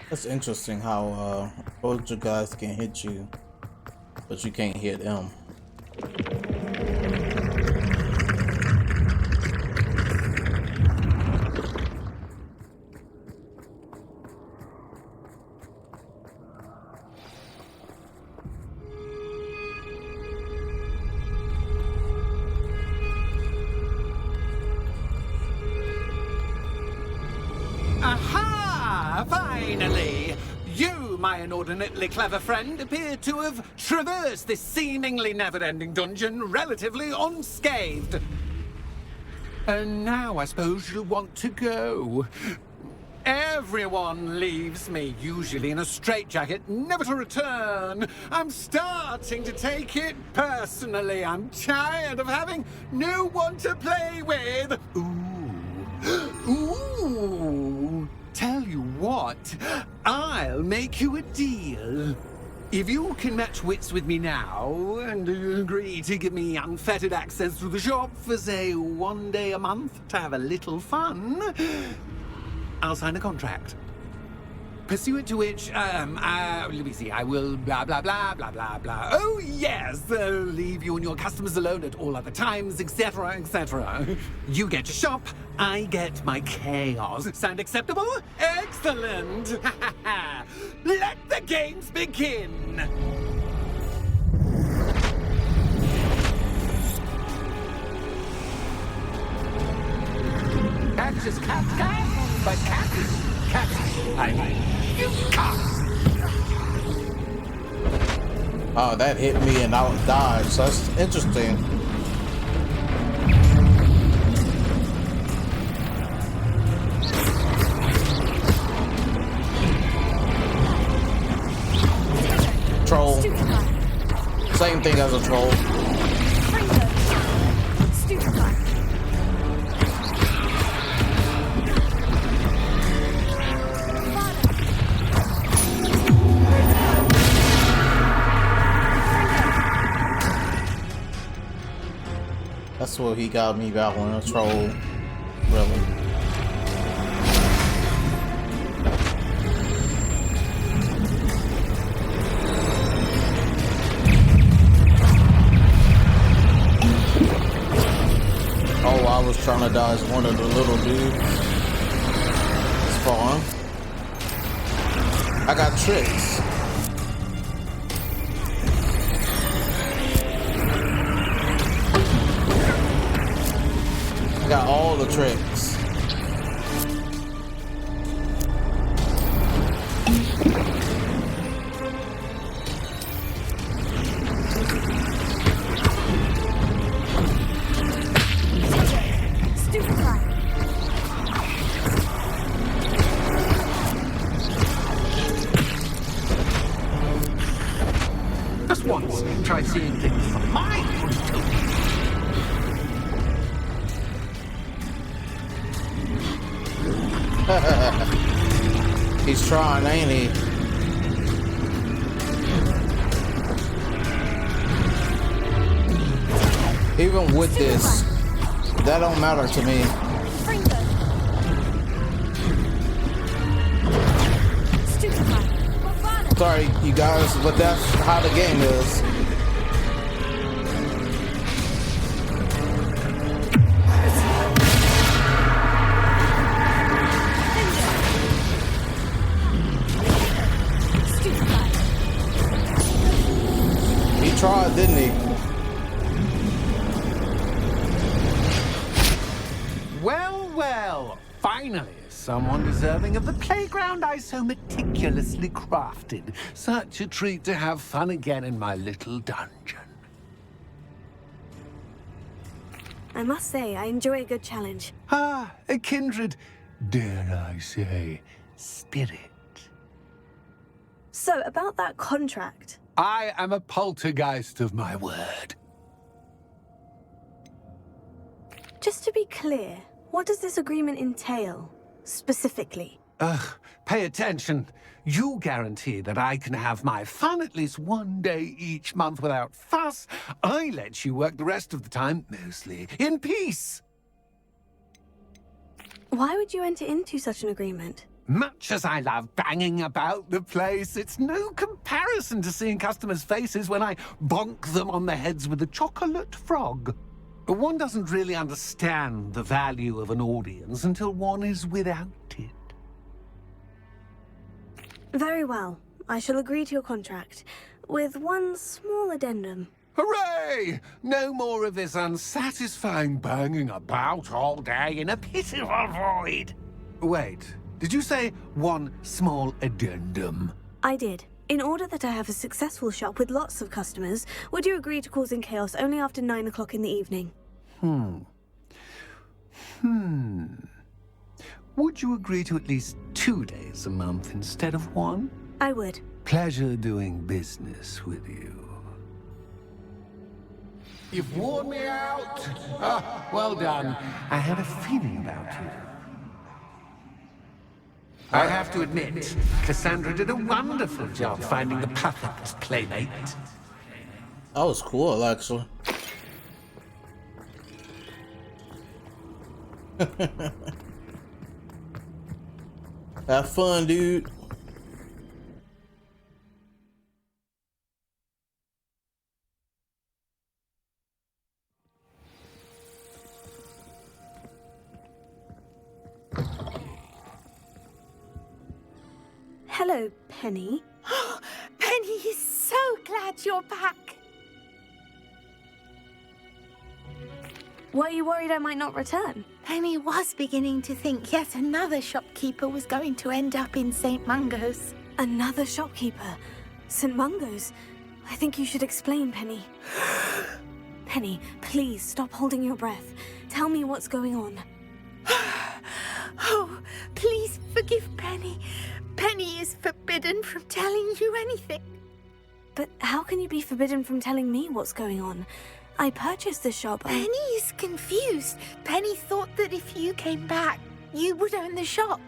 That's interesting how guys can hit you, but you can't hit them. Aha! Finally! You, my inordinately clever friend, appear to have traversed this seemingly never-ending dungeon relatively unscathed. And now I suppose you'll want to go. Everyone leaves me, usually in a straitjacket, never to return. I'm starting to take it personally. I'm tired of having no one to play with. Ooh. Tell you what, I'll make you a deal. If you can match wits with me now and agree to give me unfettered access to the shop for, say, 1 day a month to have a little fun, I'll sign a contract. Pursuant to which, let me see, I will blah, blah, blah, blah, blah, blah. Oh, yes, leave you and your customers alone at all other times, etc., etc. You get your shop, I get my chaos. Sound acceptable? Excellent! Let the games begin! Catch is cat, but cat is cat. I mean, you can't. Oh, that hit me and I dodged. So that's interesting. Troll. Same thing as a troll. That's what he got me back on a troll, really. Oh, I was trying to dodge one of the little dudes. Spawn. I got tricks. Got all the tricks. Just once, try seeing things from my point of view. He's trying, ain't he? Even with this, that don't matter to me. Sorry, you guys, but that's how the game is. Tried, didn't he? Well, finally, someone deserving of the playground I so meticulously crafted. Such a treat to have fun again in my little dungeon. I must say, I enjoy a good challenge. Ah, a kindred, dare I say, spirit. So, about that contract. I am a poltergeist of my word. Just to be clear, what does this agreement entail, specifically? Pay attention. You guarantee that I can have my fun at least 1 day each month without fuss. I let you work the rest of the time, mostly in peace. Why would you enter into such an agreement? Much as I love banging about the place, it's no comparison to seeing customers' faces when I bonk them on the heads with a chocolate frog. One doesn't really understand the value of an audience until one is without it. Very well. I shall agree to your contract, with one small addendum. Hooray! No more of this unsatisfying banging about all day in a pitiful void. Wait, did you say one small addendum? I did. In order that I have a successful shop with lots of customers, would you agree to causing chaos only after 9 o'clock in the evening? Would you agree to at least 2 days a month instead of 1? I would. Pleasure doing business with you. You've worn me out. Ah, well done. I had a feeling about you. I have to admit, Cassandra did a wonderful job finding the perfect playmate. That was cool, actually. Have fun, dude. Hello, Penny. Penny is so glad you're back. Were you worried I might not return? Penny was beginning to think yet another shopkeeper was going to end up in St. Mungo's. Another shopkeeper? St. Mungo's? I think you should explain, Penny. Penny, please stop holding your breath. Tell me what's going on. Oh, please forgive Penny. Penny is forbidden from telling you anything. But how can you be forbidden from telling me what's going on? I purchased the shop. Penny is confused. Penny thought that if you came back, you would own the shop.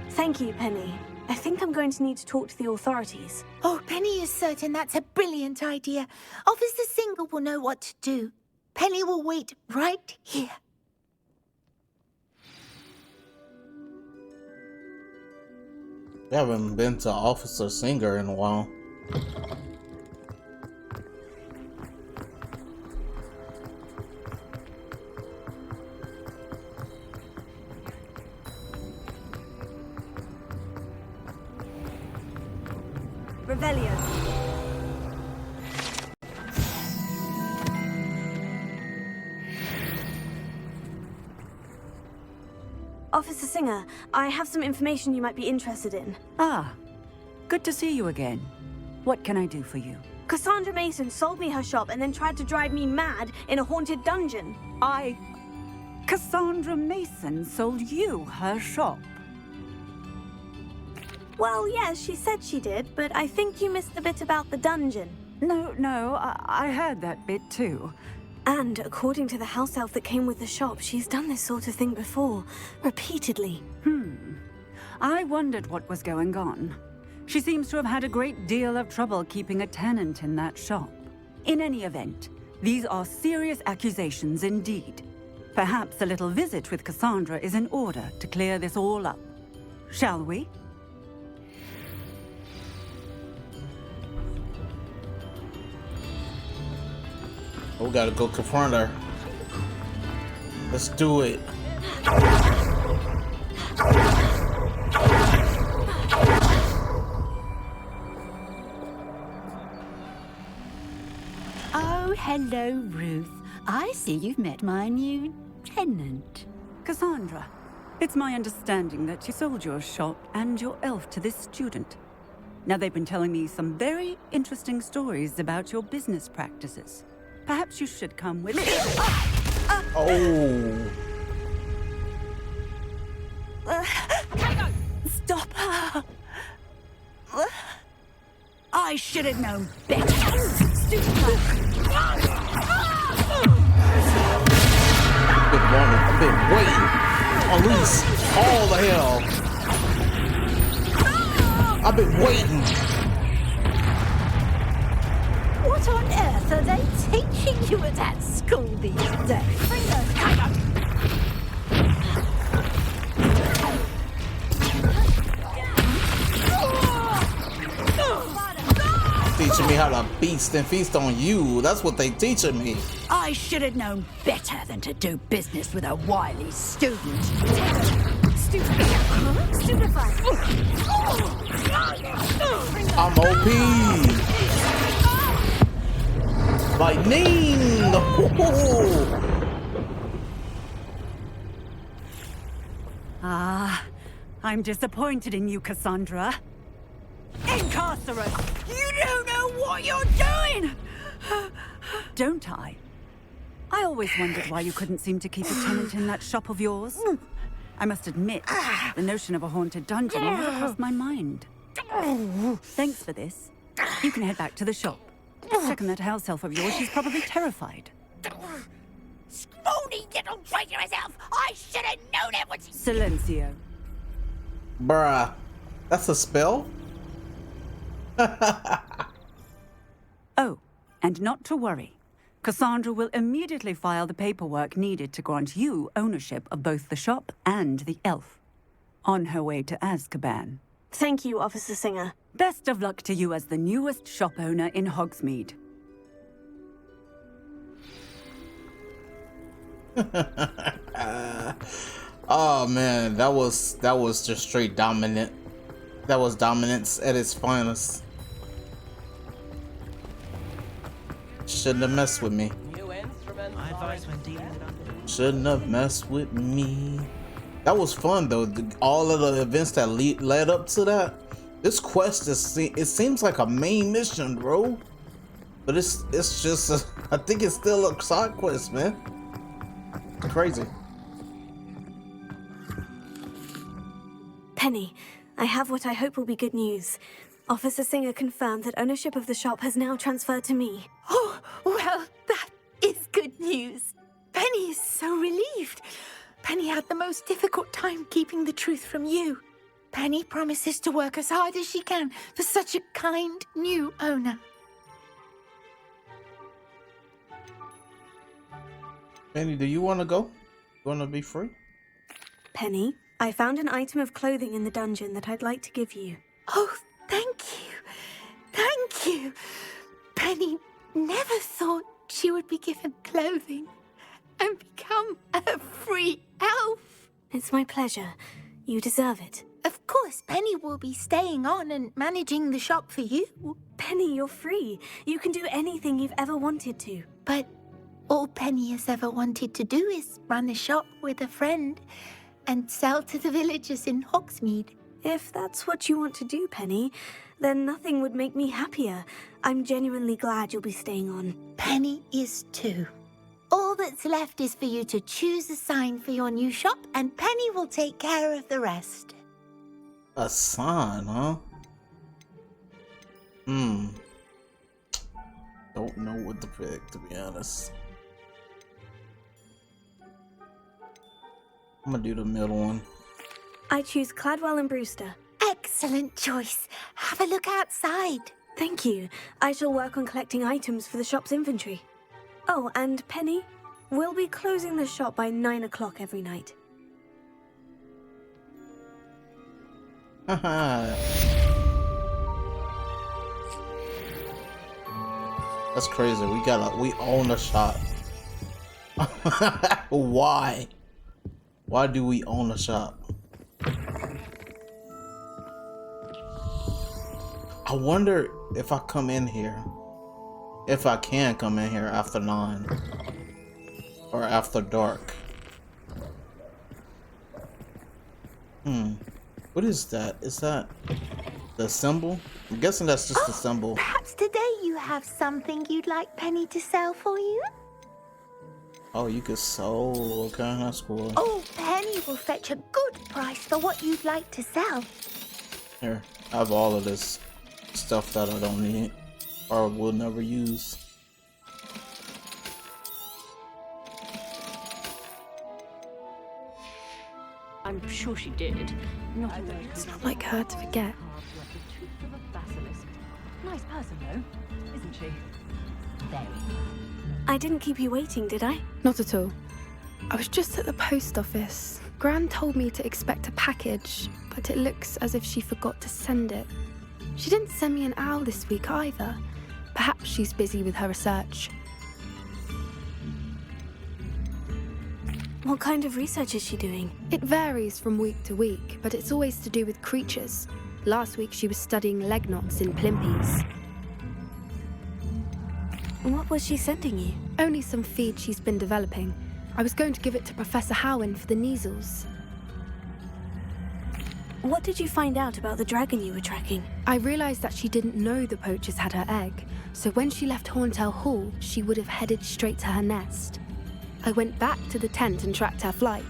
Thank you, Penny. I think I'm going to need to talk to the authorities. Oh, Penny is certain that's a brilliant idea. Officer Singer will know what to do. Penny will wait right here. I haven't been to Officer Singer in a while. Revelio. Officer Singer, I have some information you might be interested in. Ah, good to see you again. What can I do for you? Cassandra Mason sold me her shop and then tried to drive me mad in a haunted dungeon. Cassandra Mason sold you her shop? Well, yes, she said she did, but I think you missed the bit about the dungeon. No, I heard that bit too. And according to the house elf that came with the shop, she's done this sort of thing before, repeatedly. I wondered what was going on. She seems to have had a great deal of trouble keeping a tenant in that shop. In any event, these are serious accusations indeed. Perhaps a little visit with Cassandra is in order to clear this all up. Shall we? We gotta go confront her. Let's do it. Oh, hello, Ruth. I see you've met my new tenant. Cassandra, it's my understanding that you sold your shop and your elf to this student. Now, they've been telling me some very interesting stories about your business practices. Perhaps you should come with me. Oh. Stop her. I should have known better. I've been waiting. Unleash all the hell. I've been waiting. What on earth are they teaching you at that school these days? how to beast and feast on you. That's what they teaching me. I should have known better than to do business with a wily student. Stupefy. I'm OP. Lightning. Ah, I'm disappointed in you, Cassandra. Incarcerate! You don't know what you're doing! Don't I? I always wondered why you couldn't seem to keep a tenant in that shop of yours. I must admit, the notion of a haunted dungeon never crossed my mind. Thanks for this. You can head back to the shop. Checking that house elf of yours, she's probably terrified. Scrawny little traitor herself! I should have known it was... Silencio. Bruh, that's a spell? Oh, and not to worry. Cassandra will immediately file the paperwork needed to grant you ownership of both the shop and the elf. On her way to Azkaban. Thank you, Officer Singer. Best of luck to you as the newest shop owner in Hogsmeade. Oh man, that was just straight dominant. That was dominance at its finest. Shouldn't have messed with me. Shouldn't have messed with me. That was fun though. All of the events that led up to that. This quest it seems like a main mission, bro. But it's just I think it's still a side quest, man. Crazy. Penny, I have what I hope will be good news. Officer Singer confirmed that ownership of the shop has now transferred to me. Oh, well, that is good news. Penny is so relieved. Penny had the most difficult time keeping the truth from you. Penny promises to work as hard as she can for such a kind new owner. Penny, do you want to go? You want to be free? Penny, I found an item of clothing in the dungeon that I'd like to give you. Oh, thank you. Thank you. Penny never thought she would be given clothing and become a free elf. It's my pleasure. You deserve it. Of course, Penny will be staying on and managing the shop for you. Penny, you're free. You can do anything you've ever wanted to. But all Penny has ever wanted to do is run a shop with a friend and sell to the villagers in Hogsmeade. If that's what you want to do, Penny, then nothing would make me happier. I'm genuinely glad you'll be staying on. Penny is too. All that's left is for you to choose a sign for your new shop, and Penny will take care of the rest. A sign, huh? Don't know what to pick, to be honest. I'm gonna do the middle one. I choose Cladwell and Brewster. Excellent choice. Have a look outside. Thank you. I shall work on collecting items for the shop's inventory. Oh, and Penny, we'll be closing the shop by 9 o'clock every night. Haha. That's crazy. We own a shop. Why? Why do we own a shop? I wonder if I come in here. If I can come in here after 9. Or after dark. What is that? Is that the symbol? I'm guessing that's just the symbol. Perhaps today you have something you'd like Penny to sell for you? Oh, you could sell. Okay, that's cool. Oh, Penny will fetch a good price for what you'd like to sell. Here, I have all of this stuff that I don't need or will never use. I'm sure she did. It's not like her to forget. Nice person, though, isn't she? Very. I didn't keep you waiting, did I? Not at all. I was just at the post office. Gran told me to expect a package, but it looks as if she forgot to send it. She didn't send me an owl this week either. Perhaps she's busy with her research. What kind of research is she doing? It varies from week to week, but it's always to do with creatures. Last week she was studying leg knots in plimpies. What was she sending you? Only some feed she's been developing. I was going to give it to Professor Howen for the measles. What did you find out about the dragon you were tracking? I realized that she didn't know the poachers had her egg, so when she left Horntail Hall, she would have headed straight to her nest. I went back to the tent and tracked her flight.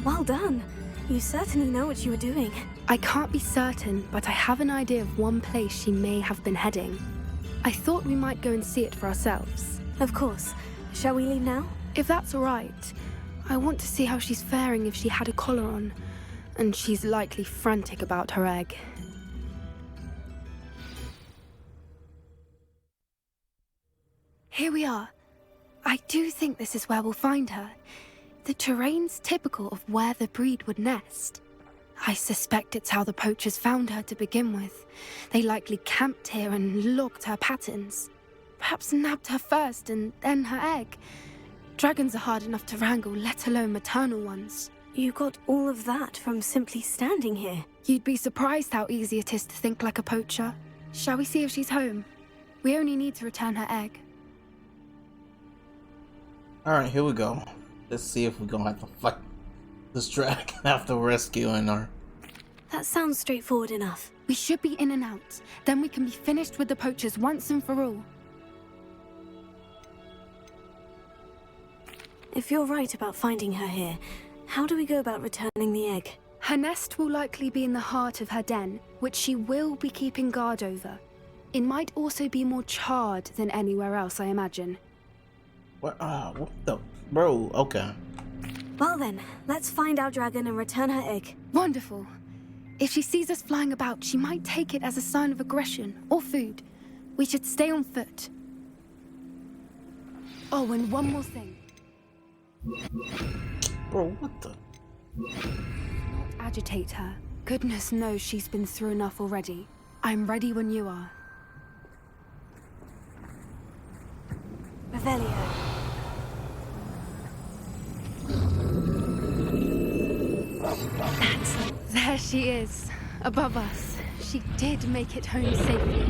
Well done. You certainly know what you were doing. I can't be certain, but I have an idea of one place she may have been heading. I thought we might go and see it for ourselves. Of course. Shall we leave now? If that's all right. I want to see how she's faring if she had a collar on. And she's likely frantic about her egg. Here we are. I do think this is where we'll find her. The terrain's typical of where the breed would nest. I suspect it's how the poachers found her to begin with. They likely camped here and logged her patterns. Perhaps nabbed her first and then her egg. Dragons are hard enough to wrangle, let alone maternal ones. You got all of that from simply standing here. You'd be surprised how easy it is to think like a poacher. Shall we see if she's home? We only need to return her egg. Alright, here we go. Let's see if we're gonna have to fight this dragon after rescuing her. That sounds straightforward enough. We should be in and out. Then we can be finished with the poachers once and for all. If you're right about finding her here, how do we go about returning the egg? Her nest will likely be in the heart of her den, which she will be keeping guard over. It might also be more charred than anywhere else, I imagine. What the? Bro, okay. Well then, let's find our dragon and return her egg. Wonderful. If she sees us flying about, she might take it as a sign of aggression or food. We should stay on foot. Oh, and one more thing. Bro, what the? Not agitate her. Goodness knows she's been through enough already. I'm ready when you are. Revelio. There she is, above us. She did make it home safely.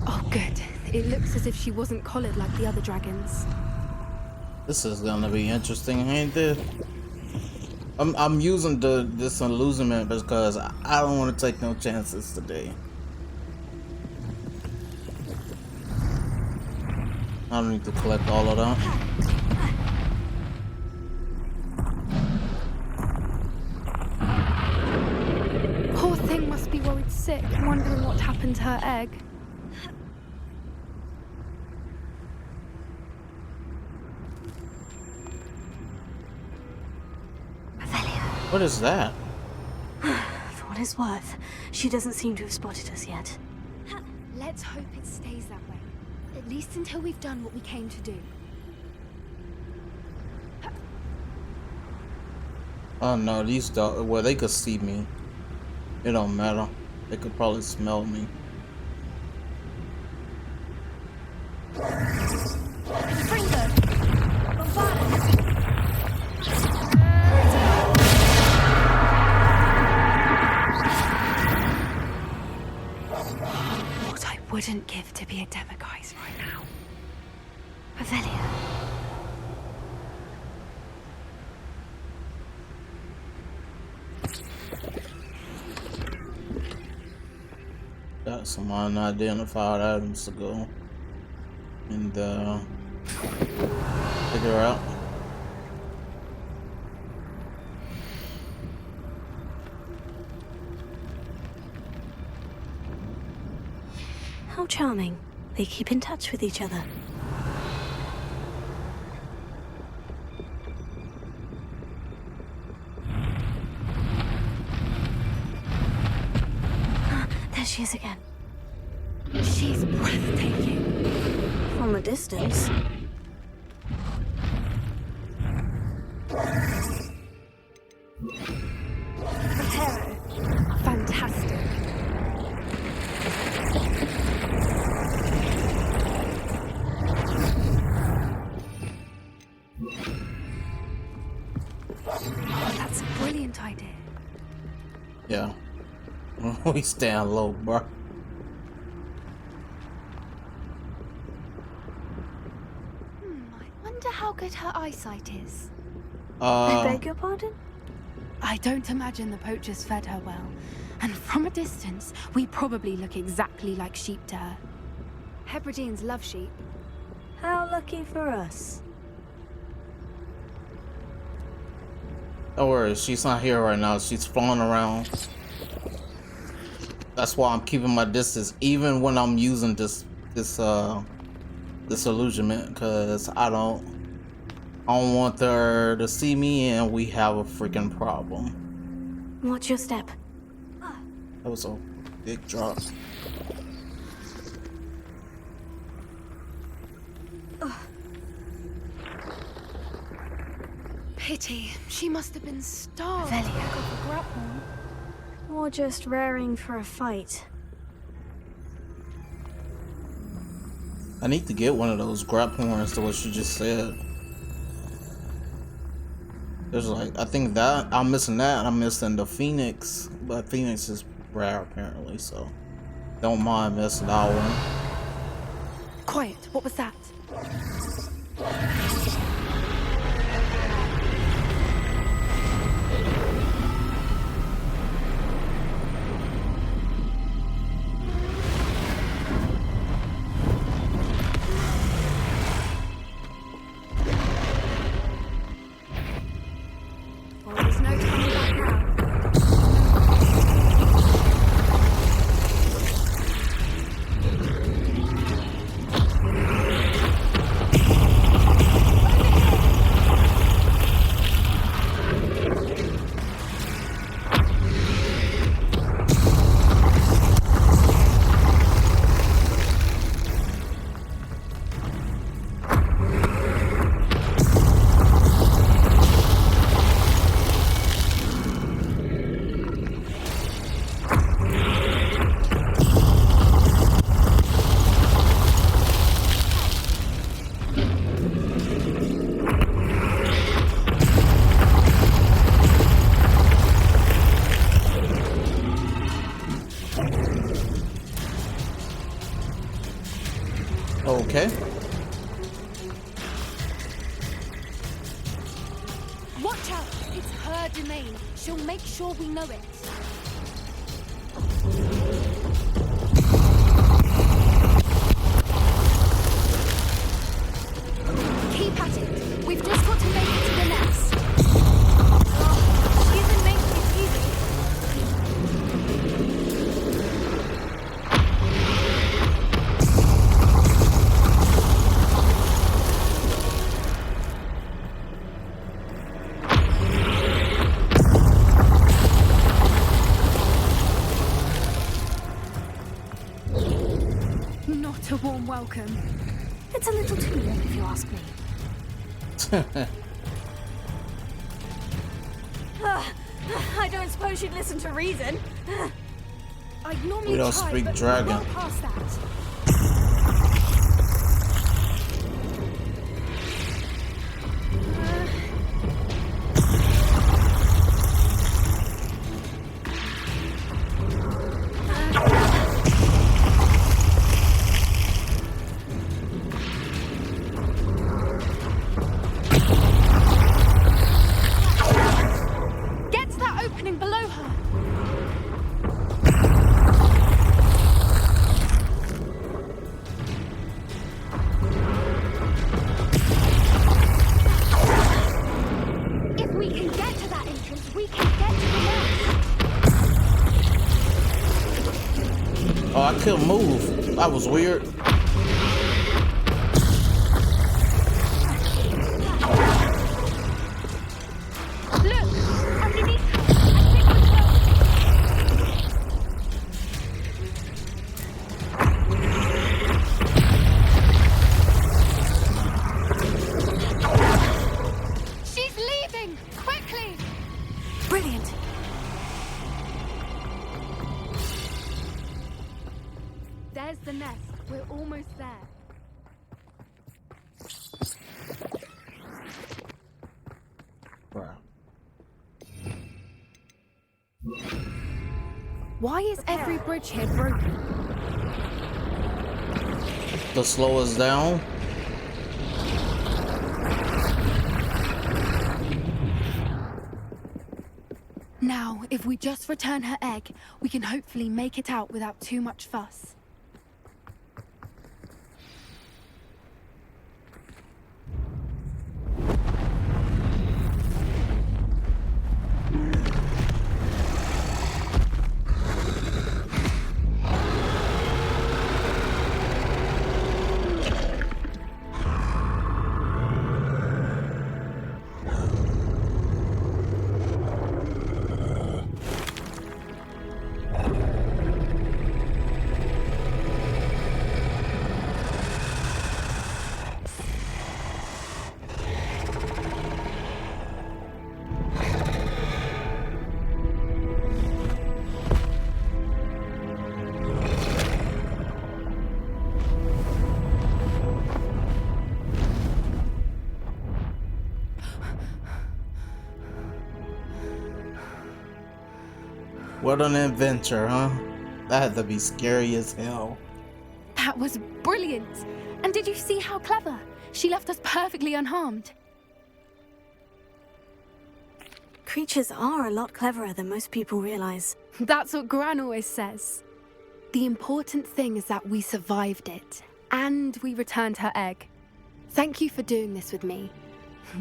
Oh, good. It looks as if she wasn't collared like the other dragons. This is gonna be interesting, ain't it? I'm using this illusionment because I don't want to take no chances today. I don't need to collect all of them. Poor thing must be worried sick, wondering what happened to her egg. What is that? For what it's worth, she doesn't seem to have spotted us yet. Let's hope it stays that way. At least until we've done what we came to do. Oh no, these dogs, well, they could see me. It don't matter. They could probably smell me. What I wouldn't give to be a Demiguise right now. Revelio. Got some unidentified items to go and figure out. How charming. They keep in touch with each other. There she is again. She's breathtaking. From a distance. Fantastic. Yeah. We stand low, bro. I wonder how good her eyesight is. I beg your pardon? I don't imagine the poachers fed her well. And from a distance, we probably look exactly like sheep to her. Hebrideans love sheep. How lucky for us. Don't worry, she's not here right now. She's flying around. That's why I'm keeping my distance, even when I'm using this illusionment, because I don't want her to see me and we have a freaking problem. Watch your step. That was a big drop. Pity. She must have been starved. Or just raring for a fight. I need to get one of those grab horns to what she just said. There's like, I think that I'm missing that. I'm missing the Phoenix, but Phoenix is rare apparently, so don't mind missing that one. Quiet. What was that? Okay. Watch out! It's her domain. She'll make sure we know it. Keep at it. We've just got to make it to the nest. She isn't making it easy. Not a warm welcome. It's a little too warm if you ask me. I don't suppose you'd listen to reason. I'd normally We don't try, speak but dragon. we're well past that. Get to that opening below her. If we can get to that entrance, we can get to the nest. Oh, I couldn't move. That was weird. Look, underneath her. I think we're close. She's leaving! Quickly! Brilliant. There's the nest. We're almost there. Bruh. Why is every bridge here broken? To slow us down. Now, if we just return her egg, we can hopefully make it out without too much fuss. What an adventure, huh? That had to be scary as hell. That was brilliant! And did you see how clever? She left us perfectly unharmed. Creatures are a lot cleverer than most people realize. That's what Gran always says. The important thing is that we survived it, and we returned her egg. Thank you for doing this with me.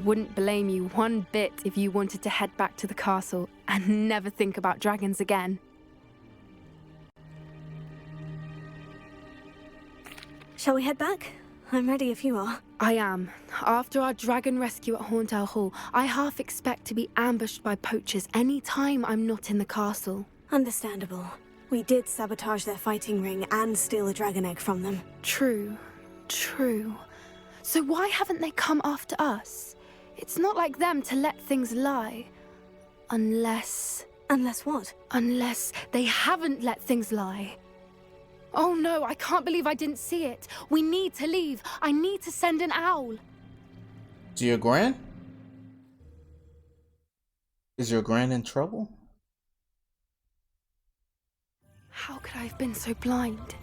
Wouldn't blame you one bit if you wanted to head back to the castle and never think about dragons again. Shall we head back? I'm ready if you are. I am. After our dragon rescue at Hauntower Hall, I half expect to be ambushed by poachers any time I'm not in the castle. Understandable. We did sabotage their fighting ring and steal a dragon egg from them. True. So why haven't they come after us? It's not like them to let things lie. Unless... Unless what? Unless they haven't let things lie. Oh no, I can't believe I didn't see it. We need to leave. I need to send an owl. To your gran? Is your gran in trouble? How could I have been so blind?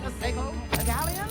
A single, a galleon,